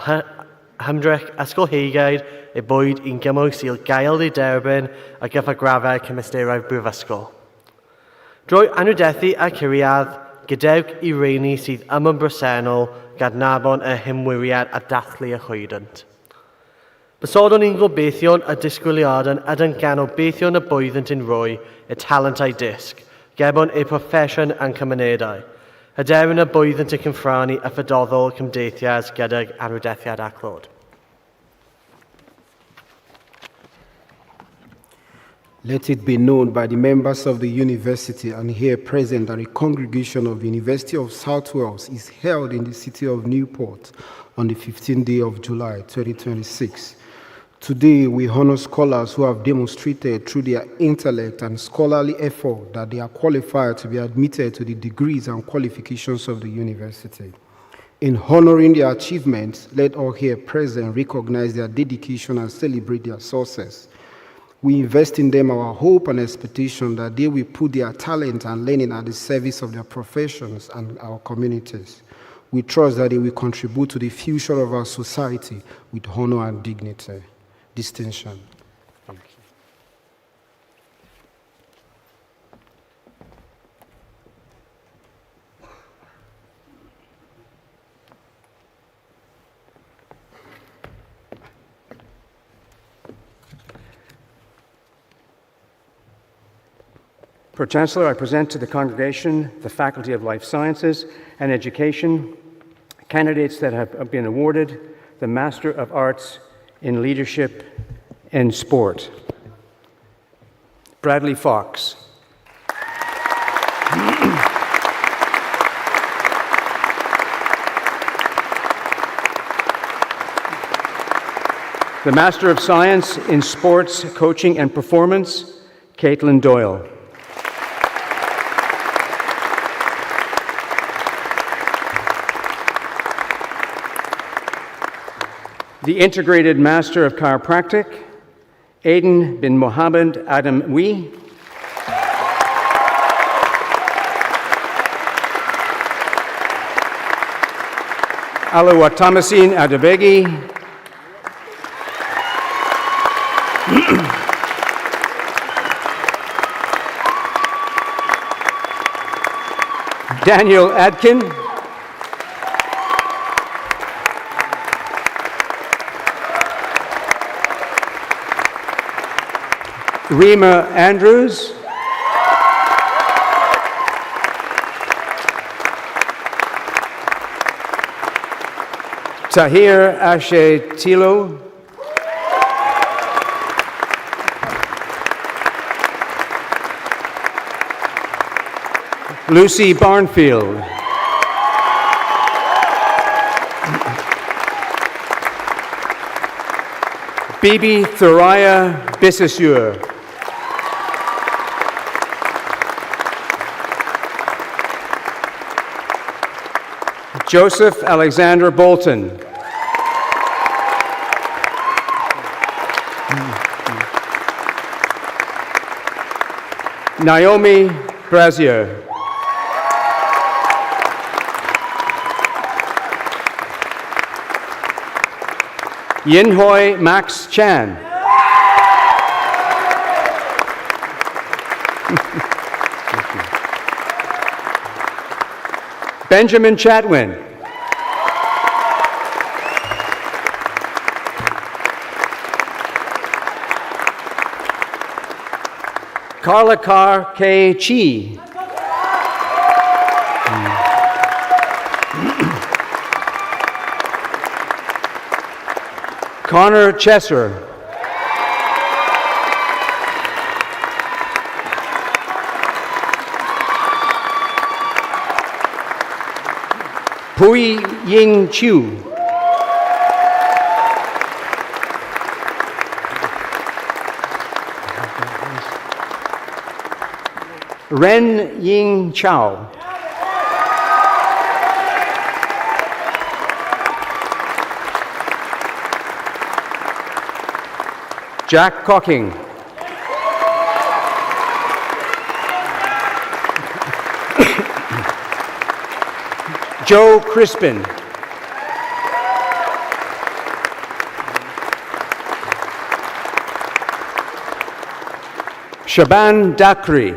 hymdrech ysgolheigiaid eu bwyd i'n gymwys sy'n gael ei derbyn ar gyfer grafau cymysterau brifysgol. Drwy anrhydethu a curiad, gadewch I reini sydd ymyn bresennol gad nabod y hymwiriad a dathlu y chwydant. Bysodwn ni'n gobeithio'n y disgwyliadau ydyn ganolbeithio'n y bwyddent yn rhoi y talentau disg, gebon eu proffesiwn yn cymunedau. Hyderyn y bwyddent yn cynffrannu y ffododdol cymdeithias gydag anrhydethiad aclod. Let it be known by the members of the university and here present that a congregation of the University of South Wales is held in the city of Newport on the 15th day of July 2026. Today, we honor scholars who have demonstrated through their intellect and scholarly effort that they are qualified to be admitted to the degrees and qualifications of the university. In honoring their achievements, let all here present recognize their dedication and celebrate their success. We invest in them our hope and expectation that they will put their talent and learning at the service of their professions and our communities. We trust that they will contribute to the future of our society with honor and dignity. Distinction. Thank you. Pro-Chancellor, I present to the congregation the Faculty of Life Sciences and Education candidates that have been awarded the Master of Arts in Leadership and Sport. Bradley Fox. The Master of Science in Sports, Coaching and Performance, Caitlin Doyle. The Integrated Master of Chiropractic, Aiden bin Mohammed Adam Wee. Alawatamasin Adabegi. Daniel Adkin. Rima Andrews. Tahir Ashe Tilo. Lucy Barnfield. Bibi Thuraya Bissessure. Joseph Alexander Bolton. Naomi Brazier. Yinhoi Max Chan. Benjamin Chatwin. Carla Carr K. Chi. Connor Chesser. Pui Ying Chu. Ren Ying Chao. Jack Cocking. Joe Crispin. Shaban Dakri.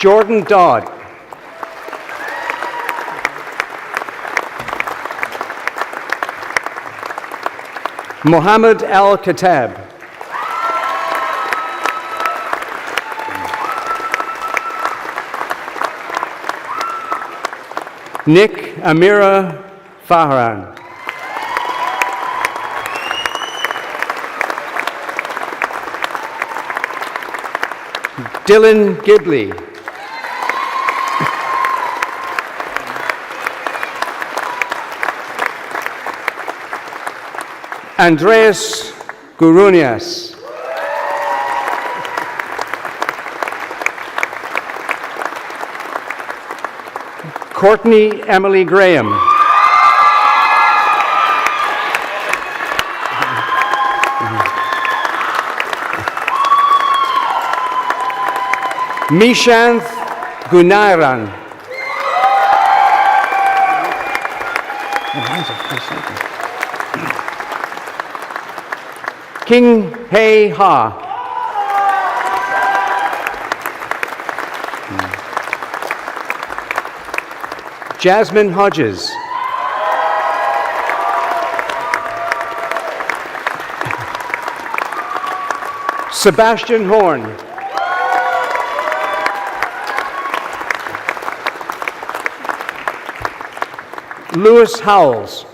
Jordan Dodd. Mohammed Al-Katab. Nick Amira Fahran. Dylan Gibley. Andreas Gurunias. Courtney Emily Graham. Mishanth Gunaran. King Hei Ha. Jasmine Hodges. Sebastian Horn. Lewis Howells.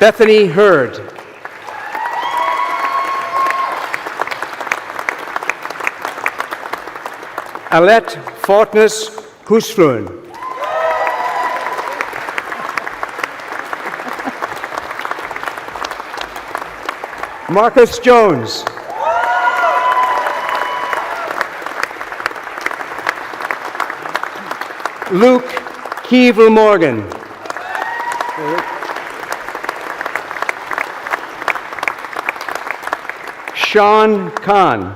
Bethany Hurd. Alette Fortness Husfluen. Marcus Jones. Luke Keevil Morgan. Sean Khan.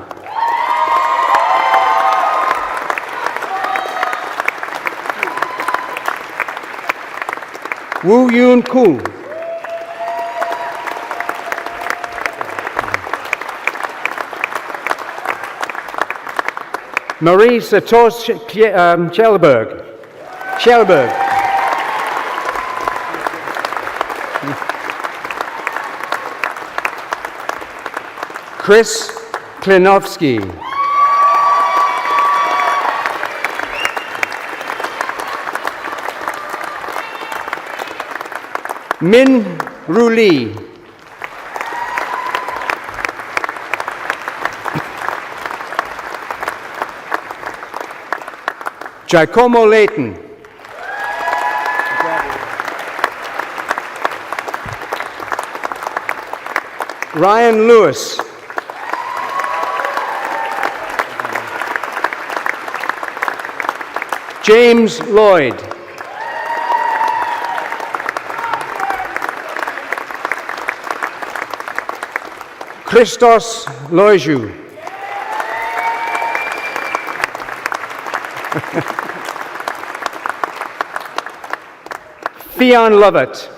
Woo Yoon Koo. Marie Satos Kjellberg. Chris Klinowski. Min Ruli. Giacomo Layton. Ryan Lewis. James Lloyd. Christos Loiju. Fionn Lovett.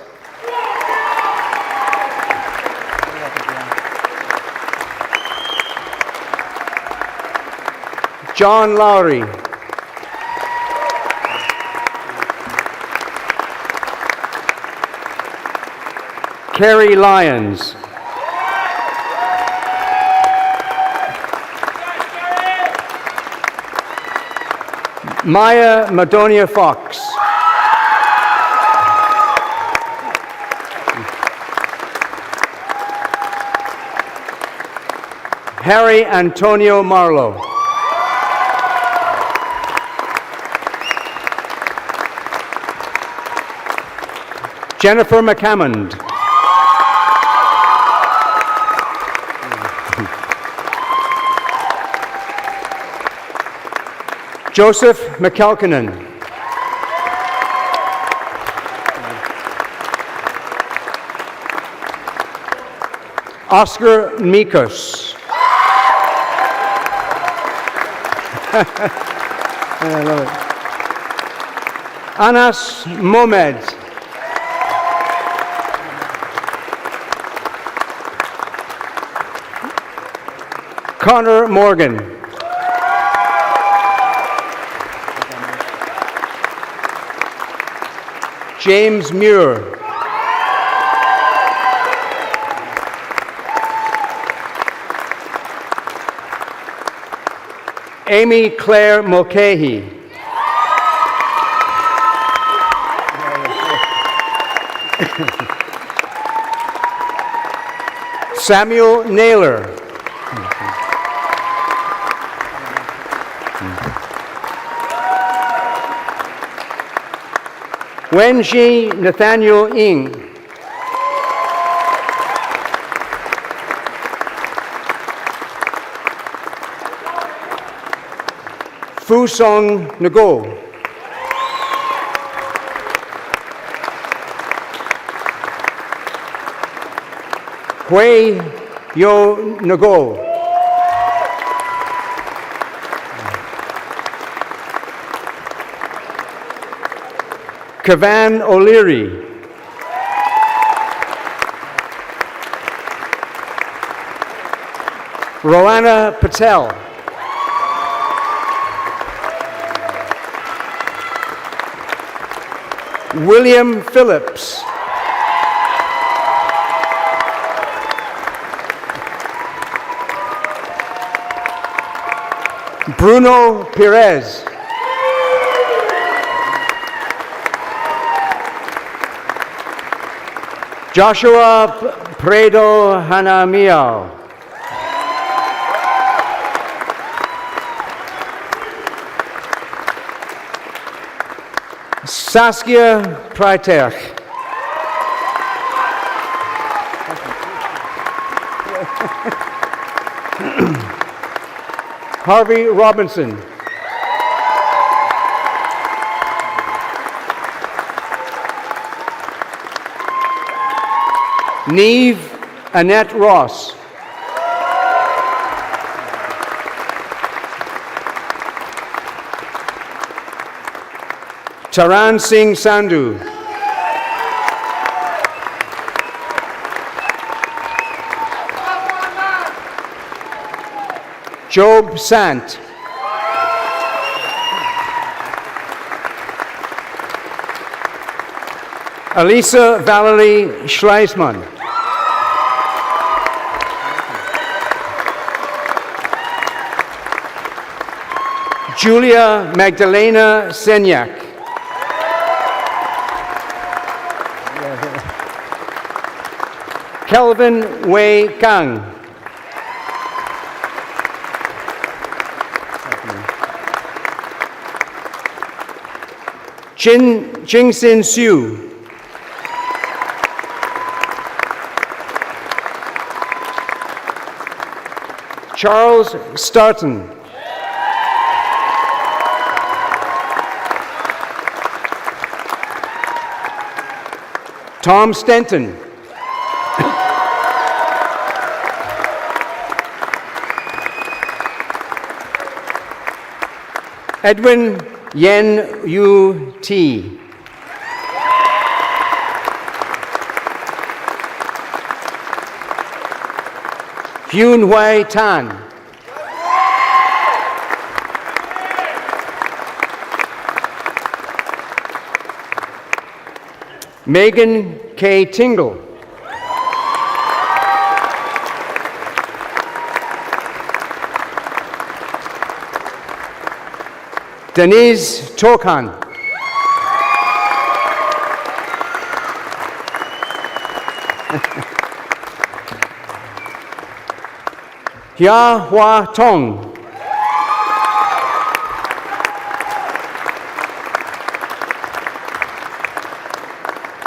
John Lowry. Kerry Lyons. Maya Madonia Fox. Harry Antonio Marlowe. Jennifer McCammond. Joseph McKelkinen. Oscar Mikos. I love it. Anas Mohamed. Connor Morgan. James Muir. Amy Claire Mulcahy. Samuel Naylor. Wenji Nathaniel Ng. Fusong Ngo. Hui Yo Ngo. Kavan O'Leary. Roanna Patel. William Phillips. Bruno Perez. Joshua Predo Hanamiao. Saskia Preiterch. Harvey Robinson. Neve Annette Ross. Taran Singh Sandhu. Job Sant. Elisa Valerie Schleisman. Julia Magdalena Senyak. Kelvin Wei Kang. Jingxin Xu. Charles Starton. Tom Stenton. Edwin Yen Yu T. Hyun Hui Tan. Megan K. Tingle. Denise Tokan. Hia Hua Tong.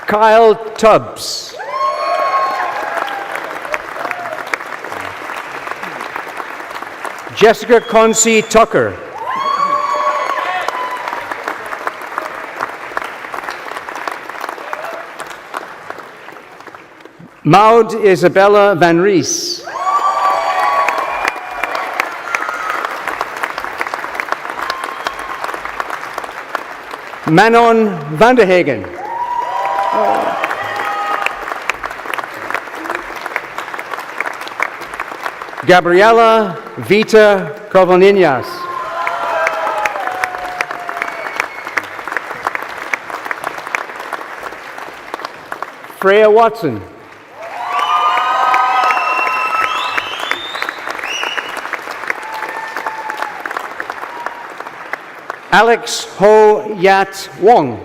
Kyle Tubbs. Jessica Concy Tucker. Maud Isabella Van Ries. Manon Vanderhagen. Gabriela Vita Covaninas. Freya Watson. Alex Ho Yat Wong.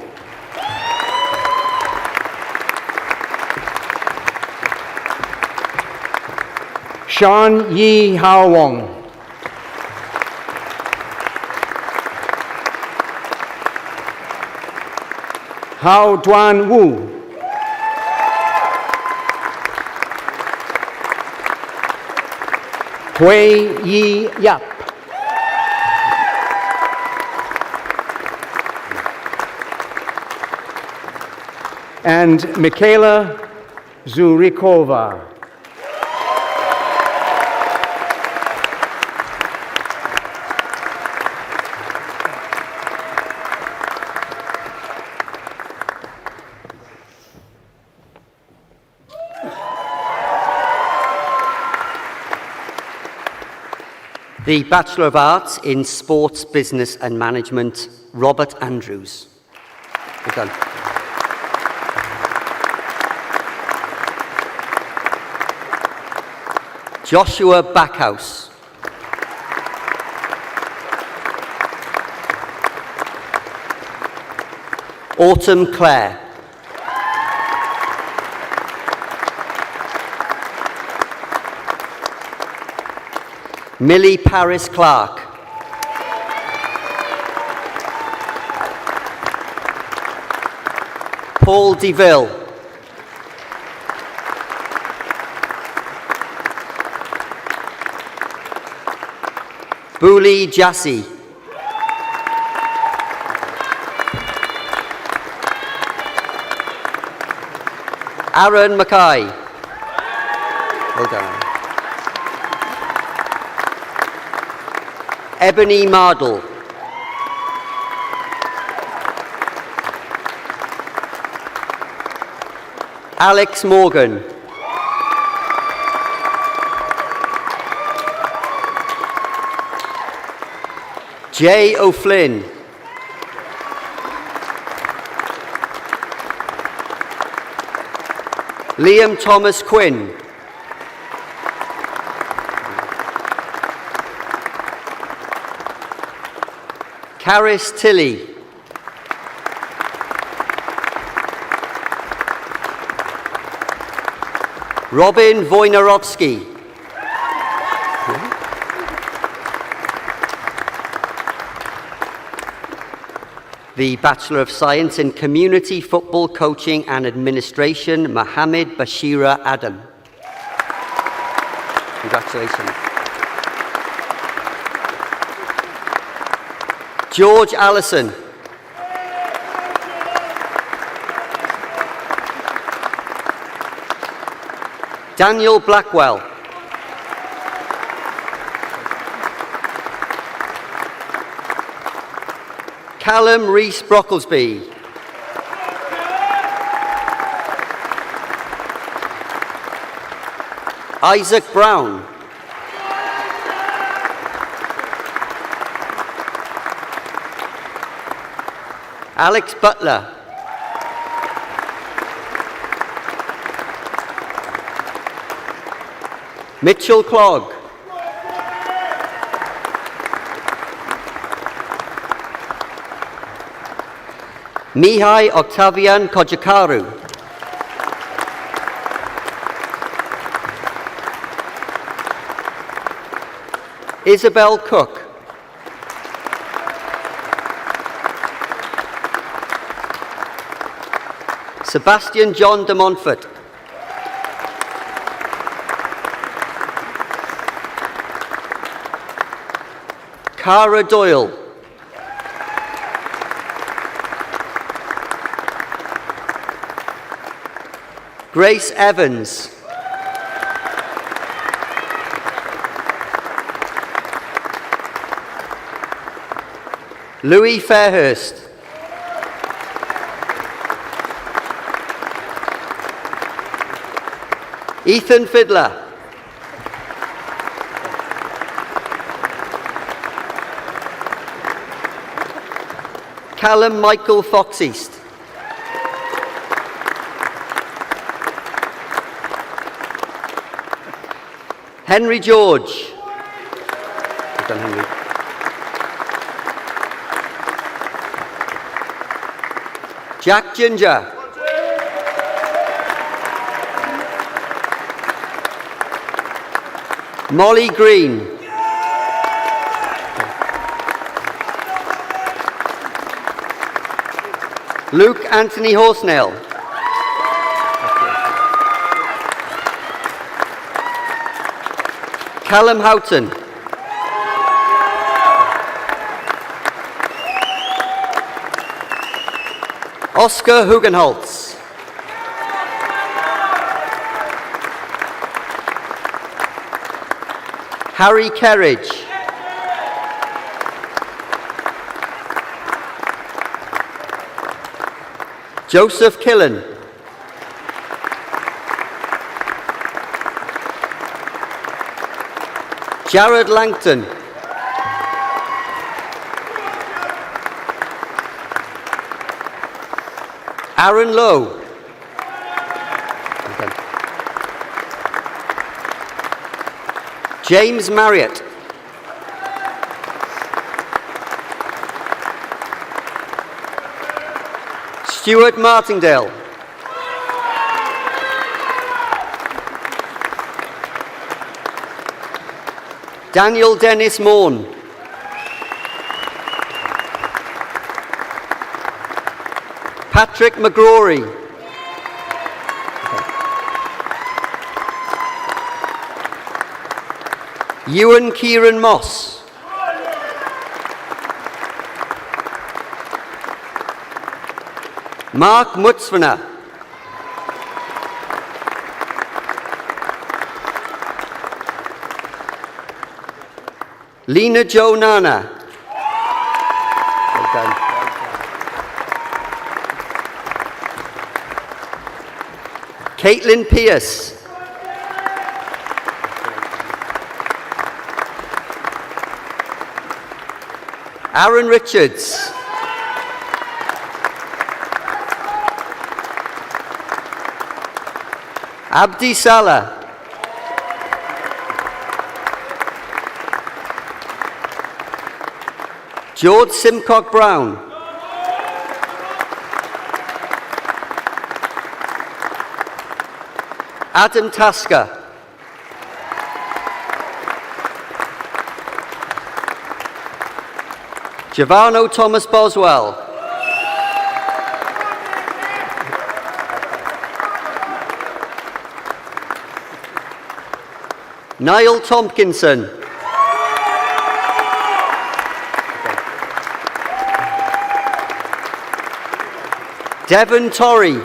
Sean Yi Hao Wong. Hao Duan Wu. Hui Yi Yap. And Michaela Zurikova. The Bachelor of Arts in Sports, Business and Management, Robert Andrews. Well done. Joshua Backhouse. Autumn Clare. Millie Paris Clark. Paul DeVille. Buli Jassi. Aaron Mackay. Well done. Ebony Mardle. Alex Morgan. Jay O'Flynn. Liam Thomas Quinn. Caris Tilley. Robin Wojnarowski. The Bachelor of Science in Community Football Coaching and Administration, Mohammed Bashira Adam. Congratulations. George Allison. Daniel Blackwell. Callum Rees Brocklesby. Isaac Brown. Alex Butler. Mitchell Clogg. Mihai Octavian Kojakaru. Isabel Cook. Sebastian John de Montfort. Cara Doyle. Grace Evans. Louis Fairhurst. Ethan Fiddler. Callum Michael Foxeast. Henry George. Well done, Henry. Jack Ginger. Molly Green. Luke Anthony Horsnail. Callum Houghton. Oscar Hugenholtz. Harry Kerridge. Joseph Killen. Jared Langton. Aaron Lowe. James Marriott. Stuart Martindale. Daniel Dennis Morn. Patrick McGrory. Ewan Kieran Moss. Mark Mutzvana. Lena Jo Nana. Well done. Caitlin Pierce. Aaron Richards. Abdi Salah. George Simcock Brown. Adam Tasker. Giovanni Thomas Boswell. Niall Tompkinson. Devon Torrey.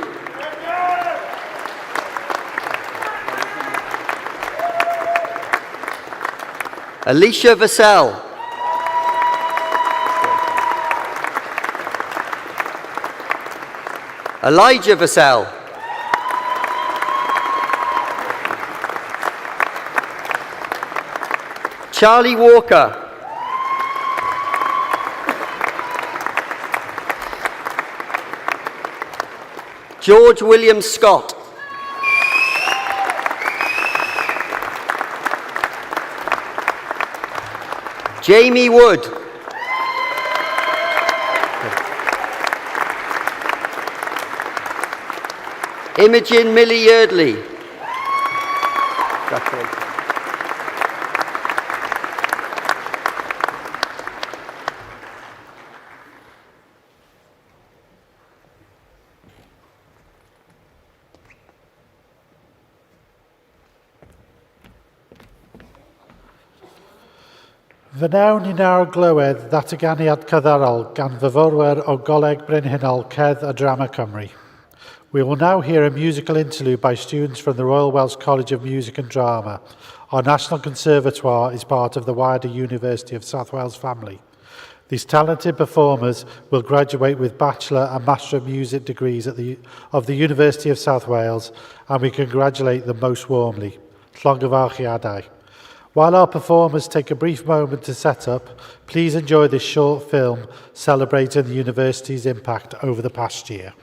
Alicia Vassell. Elijah Vassell. Charlie Walker. George William Scott. Jamie Wood. Imogen Millie Yardley. Fy nawn ni nawr glywed ddatganiad cyddorol gan fyfyrwyr o Goleg Brenhinol Cedd a Drama Cymru. We will now hear a musical interlude by students from the Royal Welsh College of Music and Drama. Our National Conservatoire is part of the wider University of South Wales family. These talented performers will graduate with Bachelor and Master of Music degrees of the University of South Wales, and we congratulate them most warmly. Llongyfarchiadau. While our performers take a brief moment to set up, please enjoy this short film celebrating the university's impact over the past year.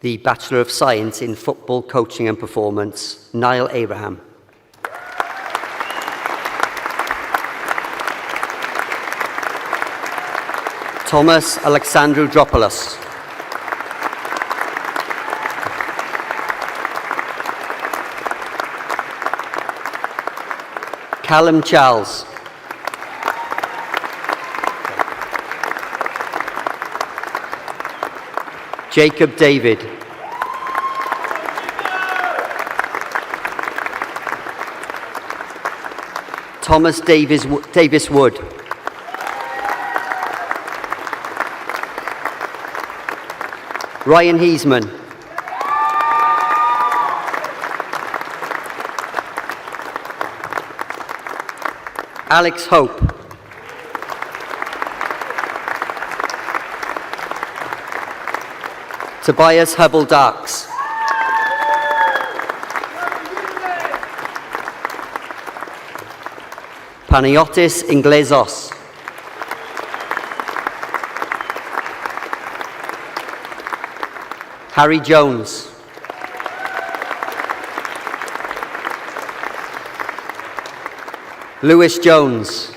The Bachelor of Science in Football Coaching and Performance, Niall Abraham. Thomas Alexandrodopoulos. Callum Charles. Jacob David. Thomas Davis Wood. Ryan Heisman. Alex Hope. Tobias Hubble-Darks. Panagiotis Inglesos. Harry Jones. Lewis Jones.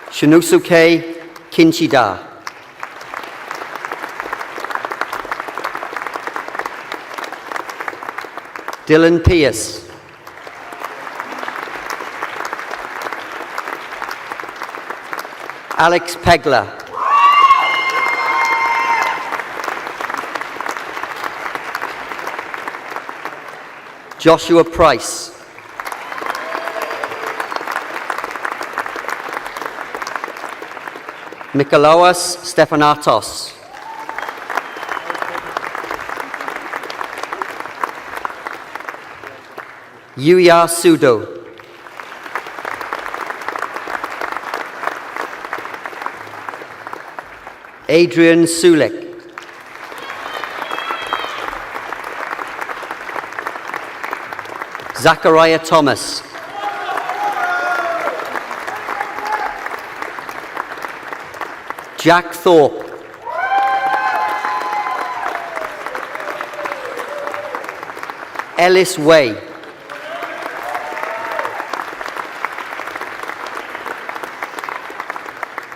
Shinosuke Kinchida. Dylan Pierce. Alex Pegler. Joshua Price. Nikolaos Stepanatos. Yuya Sudo. Adrian Sulik. Zachariah Thomas. Jack Thorpe. Ellis Way.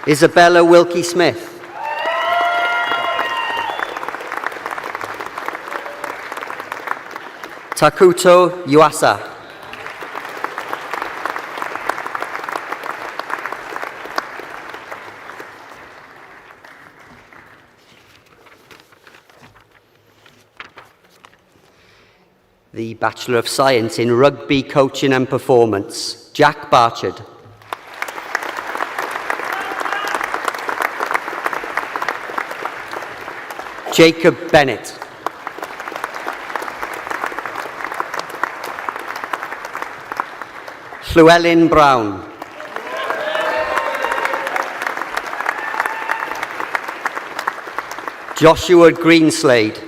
Isabella Wilkie-Smith. Takuto Yuasa. The Bachelor of Science in Rugby Coaching and Performance, Jack Barchard. Jacob Bennett. Llewellyn Brown. Joshua Greenslade.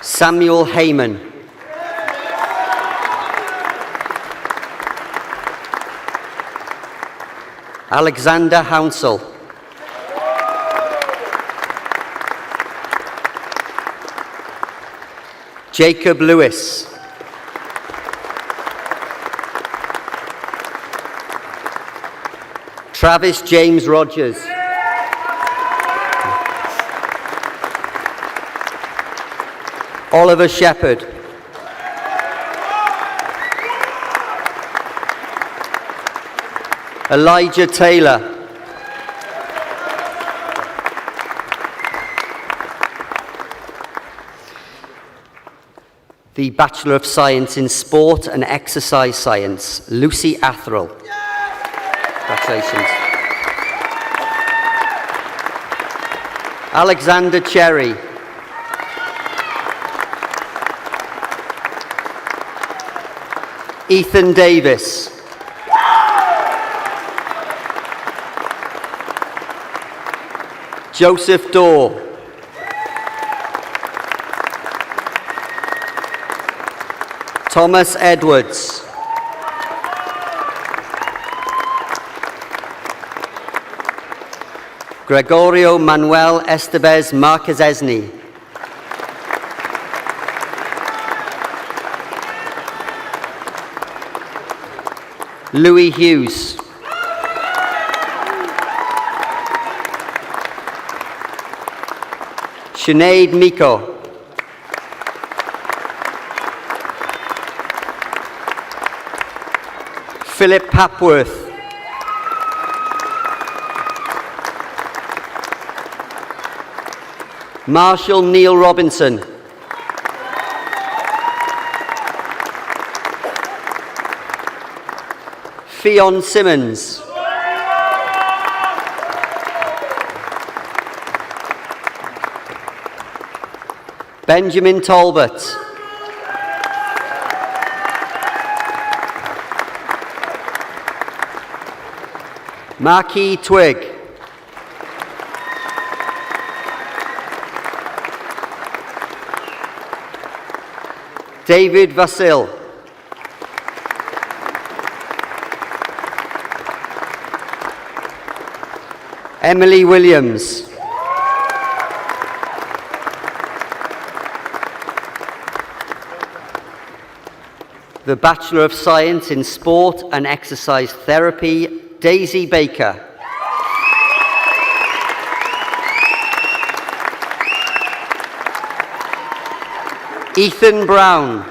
Samuel Heyman. Alexander Hounsell. Jacob Lewis. Travis James Rogers. Oliver Shepherd. Elijah Taylor. The Bachelor of Science in Sport and Exercise Science, Lucy Atherell. Congratulations. Alexander Cherry. Ethan Davis. Joseph Dorr. Thomas Edwards. Gregorio Manuel Estevez Marquezesni. Louis Hughes. Sinead Miko. Philip Papworth. Marshall Neil Robinson. Fionn Simmons. Benjamin Talbot. Marquis Twig. David Vasil. Emily Williams. The Bachelor of Science in Sport and Exercise Therapy, Daisy Baker. Ethan Brown.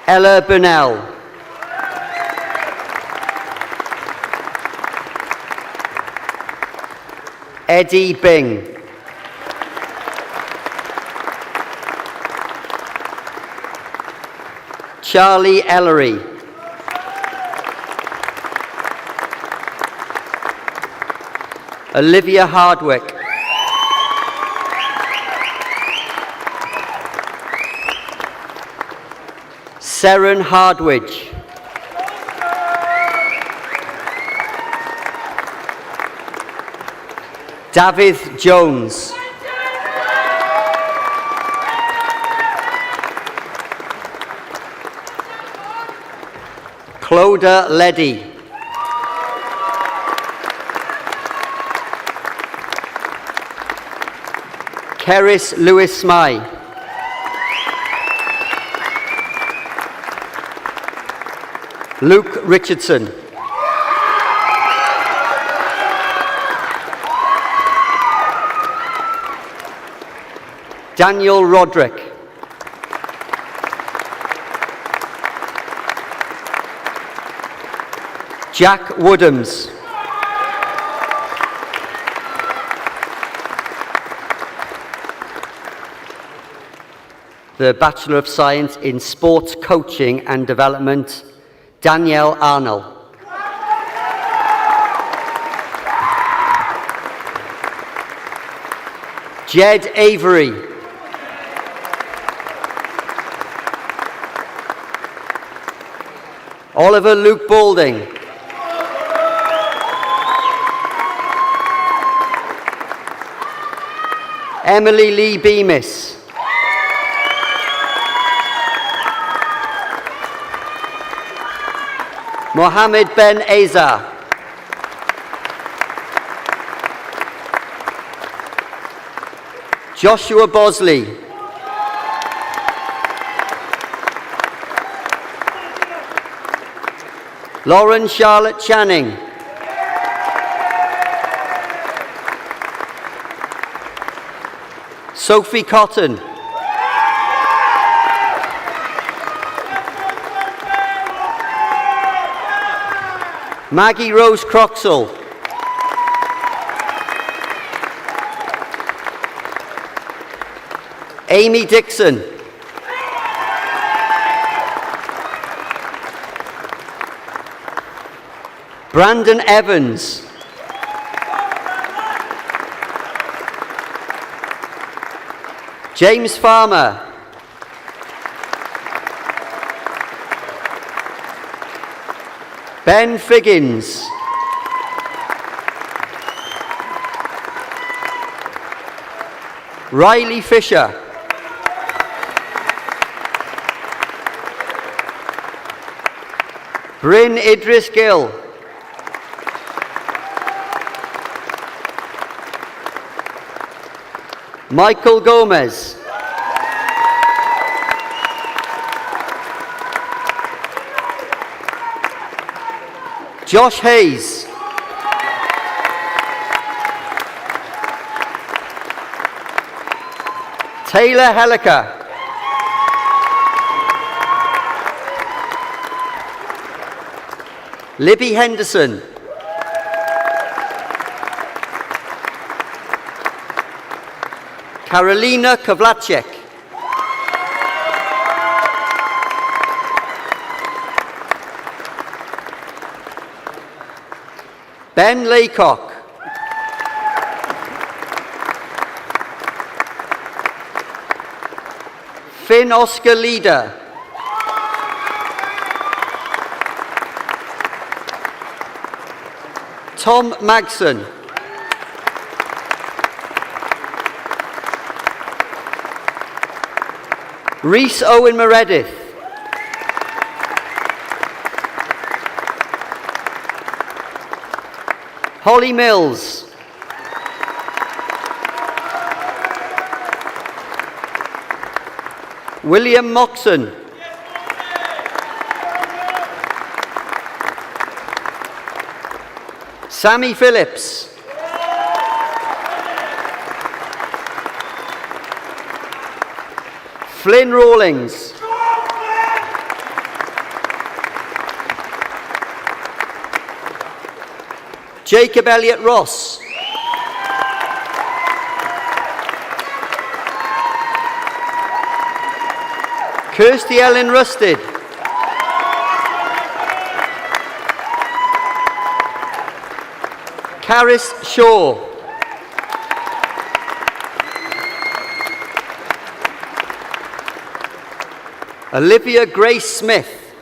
Ella Burnell. Eddie Bing. Charlie Ellery. Olivia Hardwick. Seren Hardwidge. David Jones. Cloda Leddy. Keris Lewis Smythe. Luke Richardson. Daniel Roderick. Jack Woodhams. The Bachelor of Science in Sports Coaching and Development, Danielle Arnold. Jed Avery. Oliver Luke Balding. Emily Lee Bemis. Mohammed Ben Azar. Joshua Bosley. Lauren Charlotte Channing. Sophie Cotton. Maggie Rose Croxall. Amy Dixon. Brandon Evans. James Farmer. Ben Figgins. Riley Fisher. Bryn Idris Gill. Michael Gomez. Josh Hayes. Taylor Helliker. Libby Henderson. Karolina Kowalczyk. Ben Laycock. Finn Oscar Leader. Tom Magson. Rhys Owen Meredith. Holly Mills. William Moxon. Sammy Phillips. Flynn Rawlings. Jacob Elliott Ross. Kirsty Ellen Rusted. Caris Shaw. Olivia Grace Smith.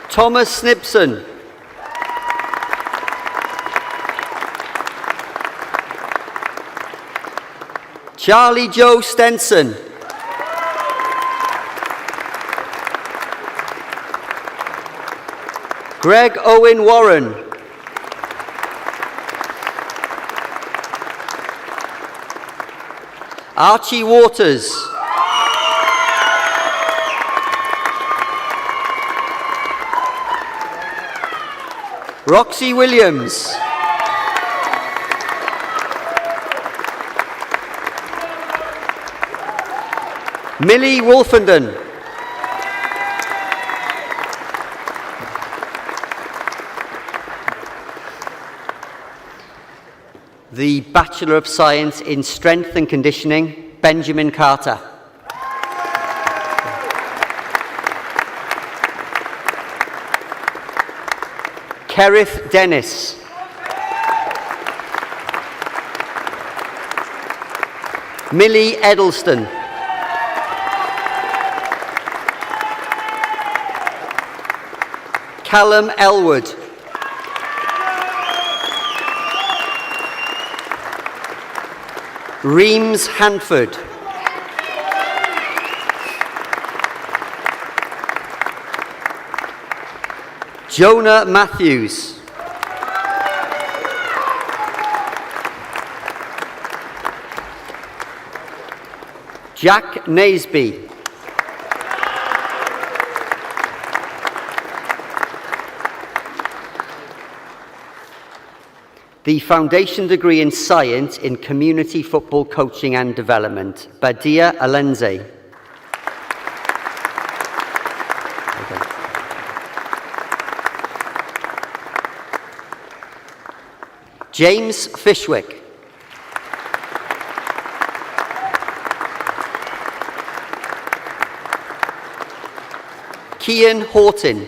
Thomas Snipson. Charlie Joe Stenson. Greg Owen Warren. Archie Waters. Roxy Williams. Millie Wolfenden. The Bachelor of Science in Strength and Conditioning, Benjamin Carter. Kerith Dennis. Millie Edelston. Callum Elwood. Reems Hanford. Jonah Matthews. Jack Naseby. The Foundation Degree in Science in Community Football Coaching and Development, Badia Alenze. James Fishwick. Cian Horton.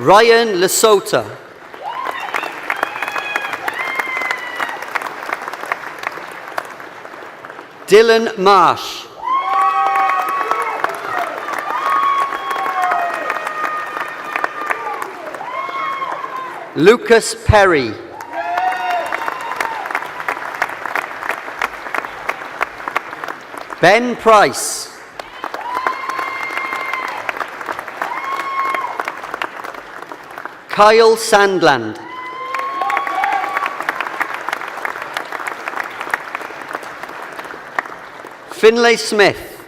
Ryan Lesota. Dylan Marsh. Lucas Perry. Ben Price. Kyle Sandland. Finlay Smith.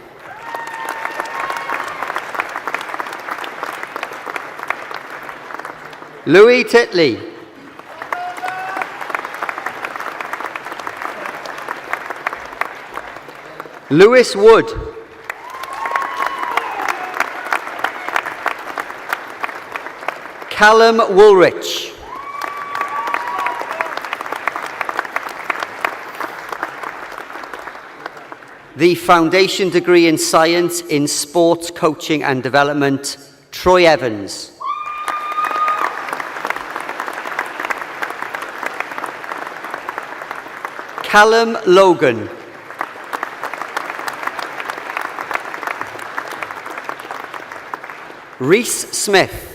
Louis Titley. Lewis Wood. Callum Woolrich. The Foundation Degree in Science in Sport Coaching and Development, Troy Evans. Callum Logan. Reese Smith.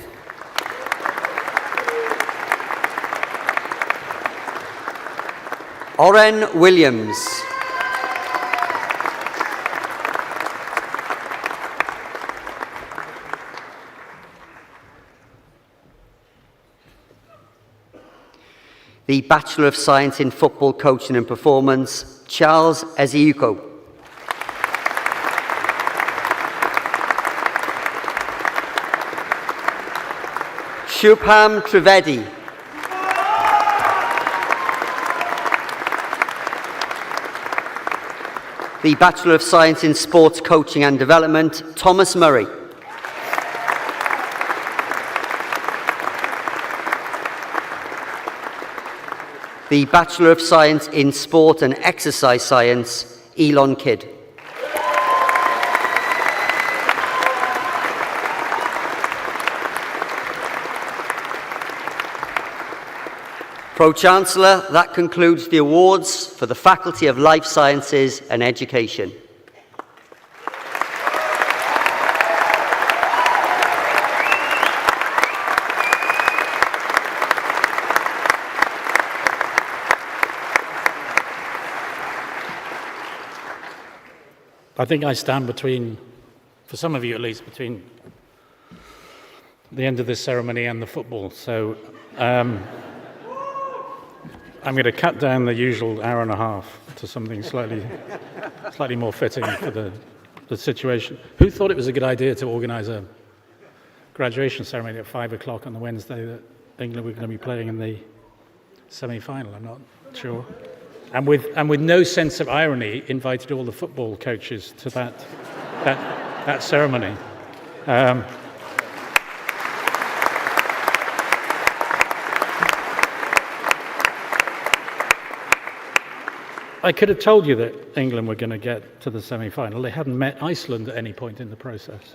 Oren Williams. The Bachelor of Science in Football Coaching and Performance, Charles Eziuko. Shubham Trivedi. The Bachelor of Science in Sports Coaching and Development, Thomas Murray. The Bachelor of Science in Sport and Exercise Science, Elon Kidd. Pro-Chancellor, that concludes the awards for the Faculty of Life Sciences and Education. I think I stand between, for some of you at least, between the end of this ceremony and the football. So I'm going to cut down the usual hour and a half to something slightly more fitting for the situation. Who thought it was a good idea to organise a graduation ceremony at 5 o'clock on the Wednesday that England were going to be playing in the semi-final? I'm not sure. And with no sense of irony, invited all the football coaches to that ceremony. I could have told you that England were going to get to the semi-final. They hadn't met Iceland at any point in the process.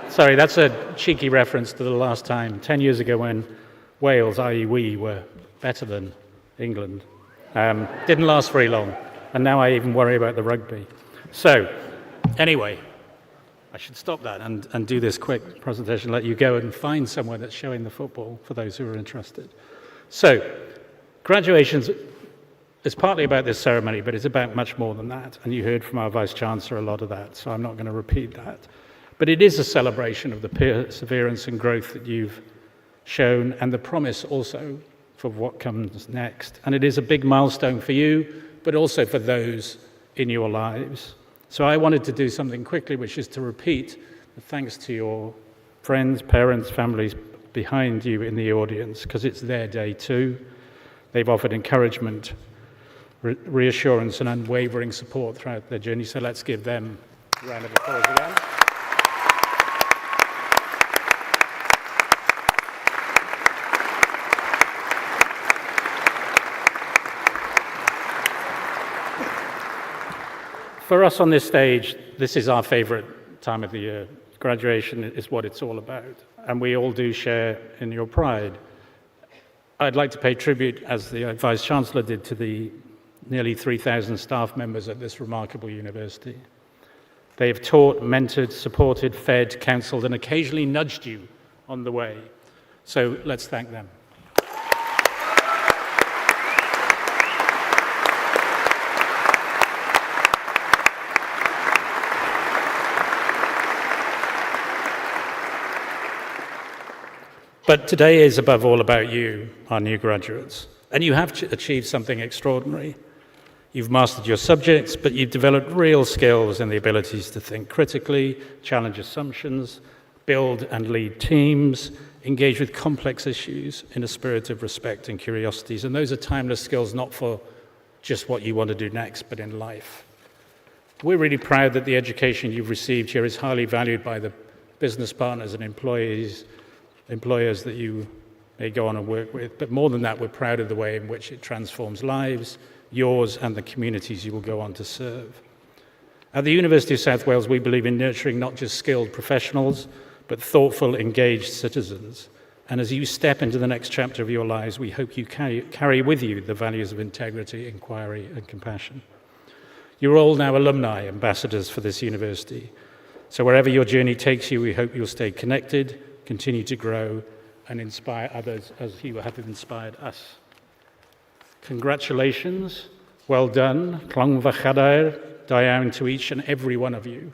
Sorry, that's a cheeky reference to the last time, 10 years ago when Wales, i.e. we, were better than England. Didn't last very long, and now I even worry about the rugby. So, anyway, I should stop that and do this quick presentation, let you go and find somewhere that's showing the football for those who are interested. So, graduations is partly about this ceremony, but it's about much more than that, and you heard from our Vice-Chancellor a lot of that, so I'm not going to repeat that. But it is a celebration of the perseverance and growth that you've shown, and the promise also for what comes next. And it is a big milestone for you, but also for those in your lives. So I wanted to do something quickly, which is to repeat the thanks to your friends, parents, families behind you in the audience, because it's their day too. They've offered encouragement, reassurance and unwavering support throughout their journey, so let's give them a round of applause again. For us on this stage, this is our favourite time of the year. Graduation is what it's all about, and we all do share in your pride. I'd like to pay tribute, as the Vice-Chancellor did, to the nearly 3,000 staff members at this remarkable university. They have taught, mentored, supported, fed, counselled, and occasionally nudged you on the way. So let's thank them. But today is above all about you, our new graduates. And you have achieved something extraordinary. You've mastered your subjects, but you've developed real skills and the abilities to think critically, challenge assumptions, build and lead teams, engage with complex issues in a spirit of respect and curiosities. And those are timeless skills, not for just what you want to do next, but in life. We're really proud that the education you've received here is highly valued by the business partners and employers that you may go on and work with. But more than that, we're proud of the way in which it transforms lives, yours and the communities you will go on to serve. At the University of South Wales, we believe in nurturing not just skilled professionals, but thoughtful, engaged citizens. And as you step into the next chapter of your lives, we hope you carry with you the values of integrity, inquiry, and compassion. You're all now alumni, ambassadors for this university. So wherever your journey takes you, we hope you'll stay connected, continue to grow, and inspire others as you have inspired us. Congratulations, well done, Clongva Chadair, da iawn to each and every one of you.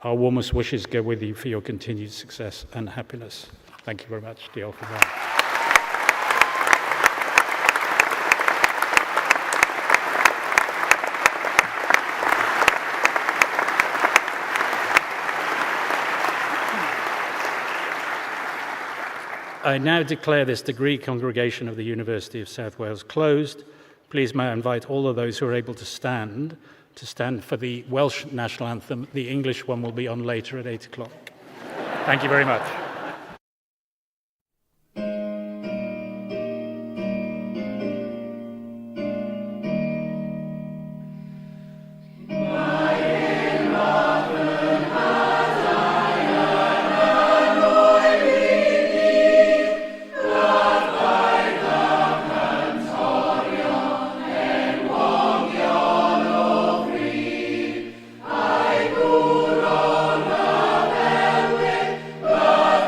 Our warmest wishes go with you for your continued success and happiness. Thank you very much. Diolch yn fawr. I now declare this degree congregation of the University of South Wales closed. Please may I invite all of those who are able to stand for the Welsh national anthem. The English one will be on later at 8 o'clock. Thank you very much. God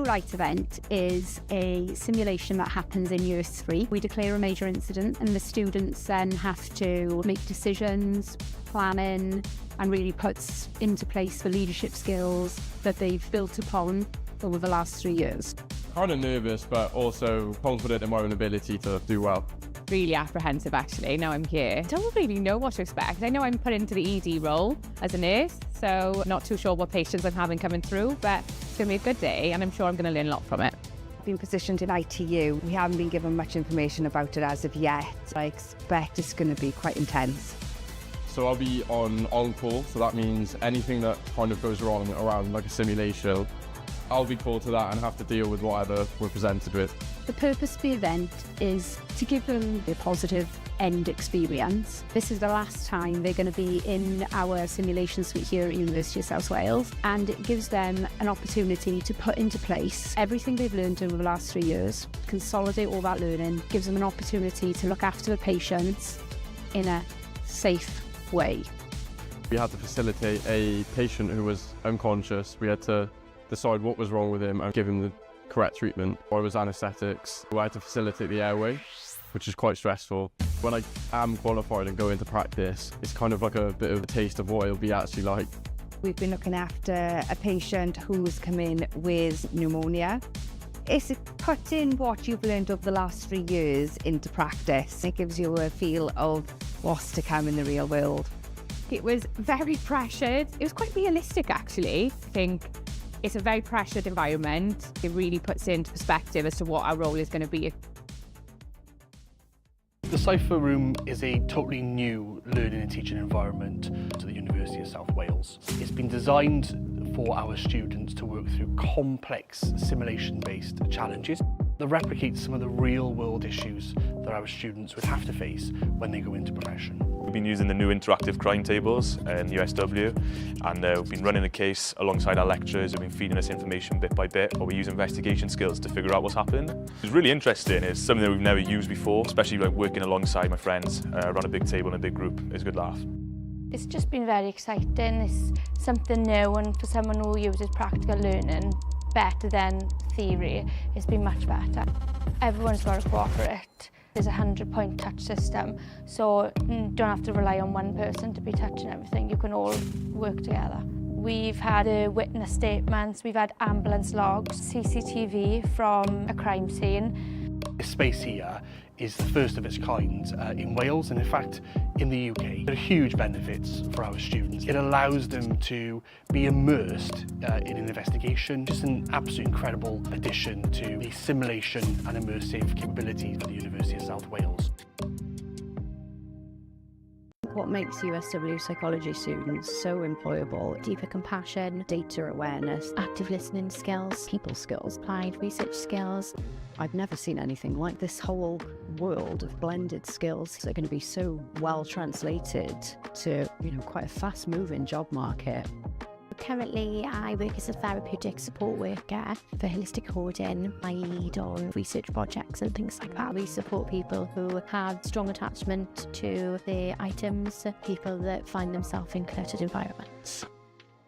Right event is a simulation that happens in year 3. We declare a major incident and the students then have to make decisions, planning, and really puts into place the leadership skills that they've built upon over the last 3 years. Kind of nervous, but also confident in my own ability to do well. Really apprehensive actually, now I'm here. Don't really know what to expect. I know I'm put into the ED role as a nurse, so not too sure what patients I'm having coming through, but it's going to be a good day and I'm sure I'm going to learn a lot from it. Been positioned in ITU. We haven't been given much information about it as of yet. I expect it's going to be quite intense. So I'll be on call, so that means anything that kind of goes wrong around like a simulation, I'll be called to that and have to deal with whatever we're presented with. The purpose of the event is to give them a positive end experience. This is the last time they're going to be in our simulation suite here at University of South Wales, and it gives them an opportunity to put into place everything they've learned over the last 3 years, consolidate all that learning, gives them an opportunity to look after the patients in a safe way. We had to facilitate a patient who was unconscious. We had to decide what was wrong with him and give him the correct treatment. I was anaesthetics. I had to facilitate the airway, which is quite stressful. When I am qualified and go into practice, it's kind of like a bit of a taste of what it'll be actually like. We've been looking after a patient who's come in with pneumonia. It's putting what you've learned over the last 3 years into practice. It gives you a feel of what's to come in the real world. It was very pressured. It was quite realistic actually. I think it's a very pressured environment. It really puts into perspective as to what our role is going to be. The Cypher Room is a totally new learning and teaching environment to the University of South Wales. It's been designed for our students to work through complex simulation-based challenges that replicate some of the real-world issues that our students would have to face when they go into profession. We've been using the new interactive crime tables in USW, and we've been running the case alongside our lecturers who've been feeding us information bit by bit, or we use investigation skills to figure out what's happened. It's really interesting. It's something that we've never used before, especially like working alongside my friends around a big table in a big group. It's a good laugh. It's just been very exciting. It's something new, and for someone who uses practical learning better than theory, it's been much better. Everyone's got to cooperate. There's a 100-point touch system, so you don't have to rely on one person to be touching everything. You can all work together. We've had witness statements, we've had ambulance logs, CCTV from a crime scene. This space here is the first of its kind in Wales, and in fact in the UK. There are huge benefits for our students. It allows them to be immersed in an investigation. Just an absolute incredible addition to the simulation and immersive capabilities of the University of South Wales. What makes USW psychology students so employable? Deeper compassion, data awareness, active listening skills, people skills, applied research skills. I've never seen anything like this. Whole world of blended skills that are going to be so well translated to, quite a fast-moving job market. Currently, I work as a therapeutic support worker for holistic hoarding. I lead on research projects and things like that. We support people who have strong attachment to their items, people that find themselves in cluttered environments.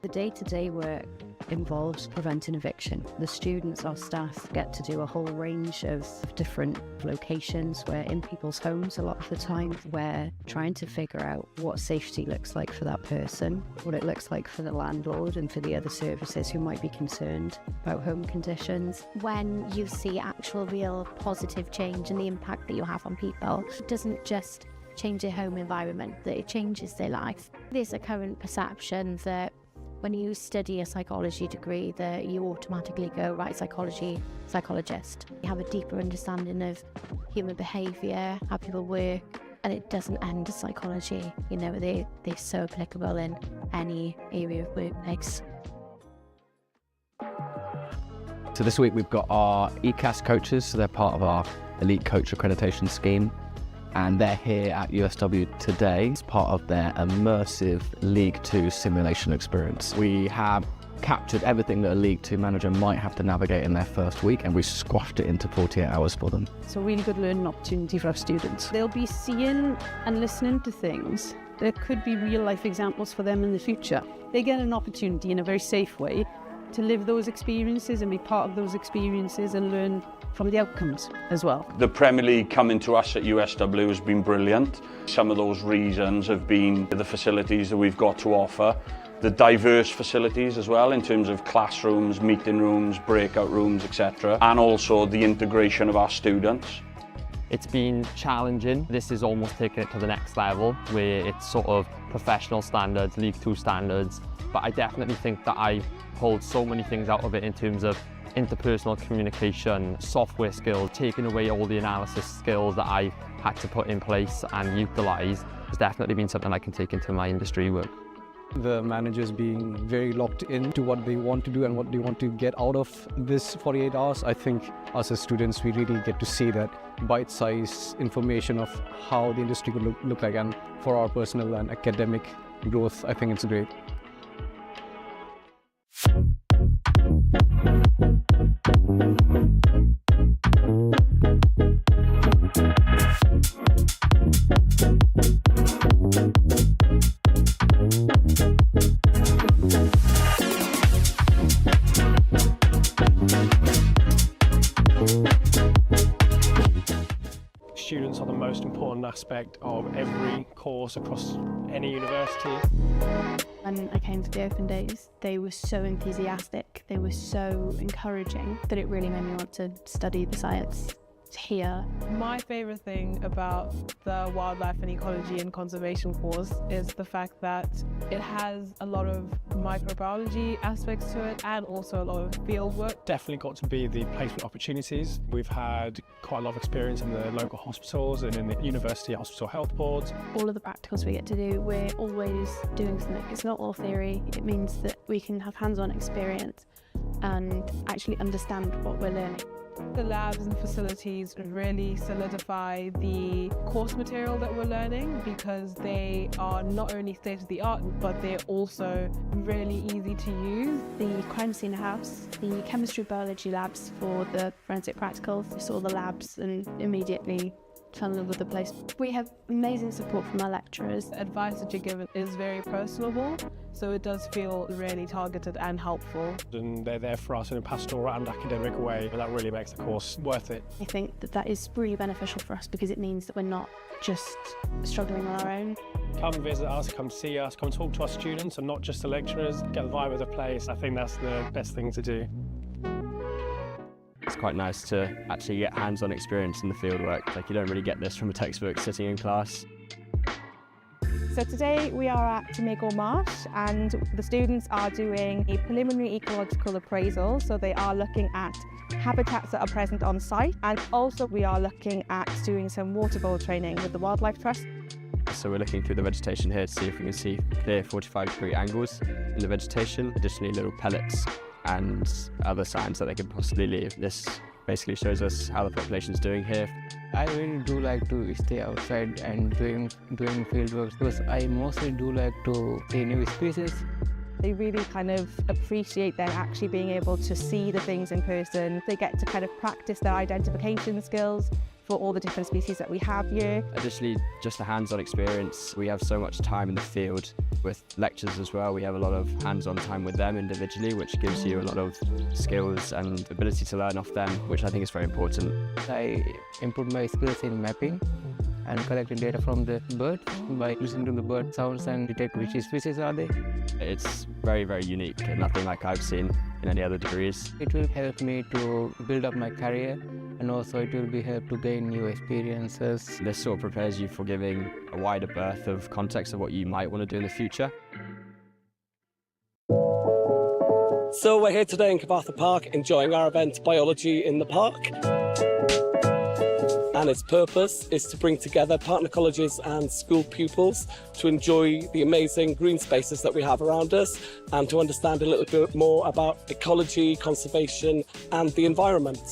The day-to-day work involves preventing eviction. The students, our staff, get to do a whole range of different locations. We're in people's homes a lot of the time. We're trying to figure out what safety looks like for that person, what it looks like for the landlord and for the other services who might be concerned about home conditions. When you see actual real positive change and the impact that you have on people, it doesn't just change their home environment, that it changes their life. There's a current perception that when you study a psychology degree that you automatically go, right, psychologist. You have a deeper understanding of human behaviour, how people work, and it doesn't end as psychology. They're so applicable in any area of workplace. So this week we've got our ECAS coaches, so they're part of our Elite Coach Accreditation Scheme. And they're here at USW today as part of their immersive League 2 simulation experience. We have captured everything that a League 2 manager might have to navigate in their first week, and we squashed it into 48 hours for them. It's a really good learning opportunity for our students. They'll be seeing and listening to things that could be real life examples for them in the future. They get an opportunity in a very safe way to live those experiences and be part of those experiences and learn from the outcomes as well. The Premier League coming to us at USW has been brilliant. Some of those reasons have been the facilities that we've got to offer, the diverse facilities as well in terms of classrooms, meeting rooms, breakout rooms, etc. And also the integration of our students. It's been challenging. This is almost taking it to the next level where it's sort of professional standards, League 2 standards. But I definitely think that I pulled so many things out of it in terms of interpersonal communication, software skills, taking away all the analysis skills that I had to put in place and utilise. It's definitely been something I can take into my industry work. The managers being very locked into what they want to do and what they want to get out of this 48 hours. I think us as students, we really get to see that bite-sized information of how the industry could look like, and for our personal and academic growth, I think it's great. Students are the most important aspect of every course across any university. When I came to the open days, they were so enthusiastic, they were so encouraging that it really made me want to study the science here. My favourite thing about the wildlife and ecology and conservation course is the fact that it has a lot of microbiology aspects to it and also a lot of field work. Definitely got to be the placement opportunities. We've had quite a lot of experience in the local hospitals and in the university hospital health boards. All of the practicals we get to do, we're always doing something. It's not all theory. It means that we can have hands-on experience and actually understand what we're learning. The labs and facilities really solidify the course material that we're learning because they are not only state-of-the-art, but they're also really easy to use. The crime scene house, the chemistry biology labs for the forensic practicals. We saw the labs and immediately fell in love with the place. We have amazing support from our lecturers. The advice that you're given is very personable, so it does feel really targeted and helpful. And they're there for us in a pastoral and academic way, and that really makes the course worth it. I think that that is really beneficial for us because it means that we're not just struggling on our own. Come visit us, come see us, come talk to our students and not just the lecturers, get the vibe of the place. I think that's the best thing to do. It's quite nice to actually get hands-on experience in the fieldwork. Like, you don't really get this from a textbook sitting in class. So today we are at Cymru Marsh and the students are doing a preliminary ecological appraisal. So they are looking at habitats that are present on site, and also we are looking at doing some water bowl training with the Wildlife Trust. So we're looking through the vegetation here to see if we can see clear 45-degree angles in the vegetation, additionally little pellets and other signs that they could possibly leave. This basically shows us how the population's doing here. I really do like to stay outside and doing field work because I mostly do like to see new species. They really kind of appreciate then actually being able to see the things in person. They get to kind of practice their identification skills for all the different species that we have here. Additionally, just a hands-on experience. We have so much time in the field with lectures as well. We have a lot of hands-on time with them individually, which gives you a lot of skills and ability to learn off them, which I think is very important. I improved my skills in mapping and collecting data from the birds by listening to the bird sounds and detect which species are they. It's very, very unique and nothing like I've seen in any other degrees. It will help me to build up my career, and also it will be help to gain new experiences. This sort of prepares you for giving a wider berth of context of what you might want to do in the future. So we're here today in Cyfarthfa Park enjoying our event Biology in the Park. And its purpose is to bring together partner colleges and school pupils to enjoy the amazing green spaces that we have around us and to understand a little bit more about ecology, conservation and the environment.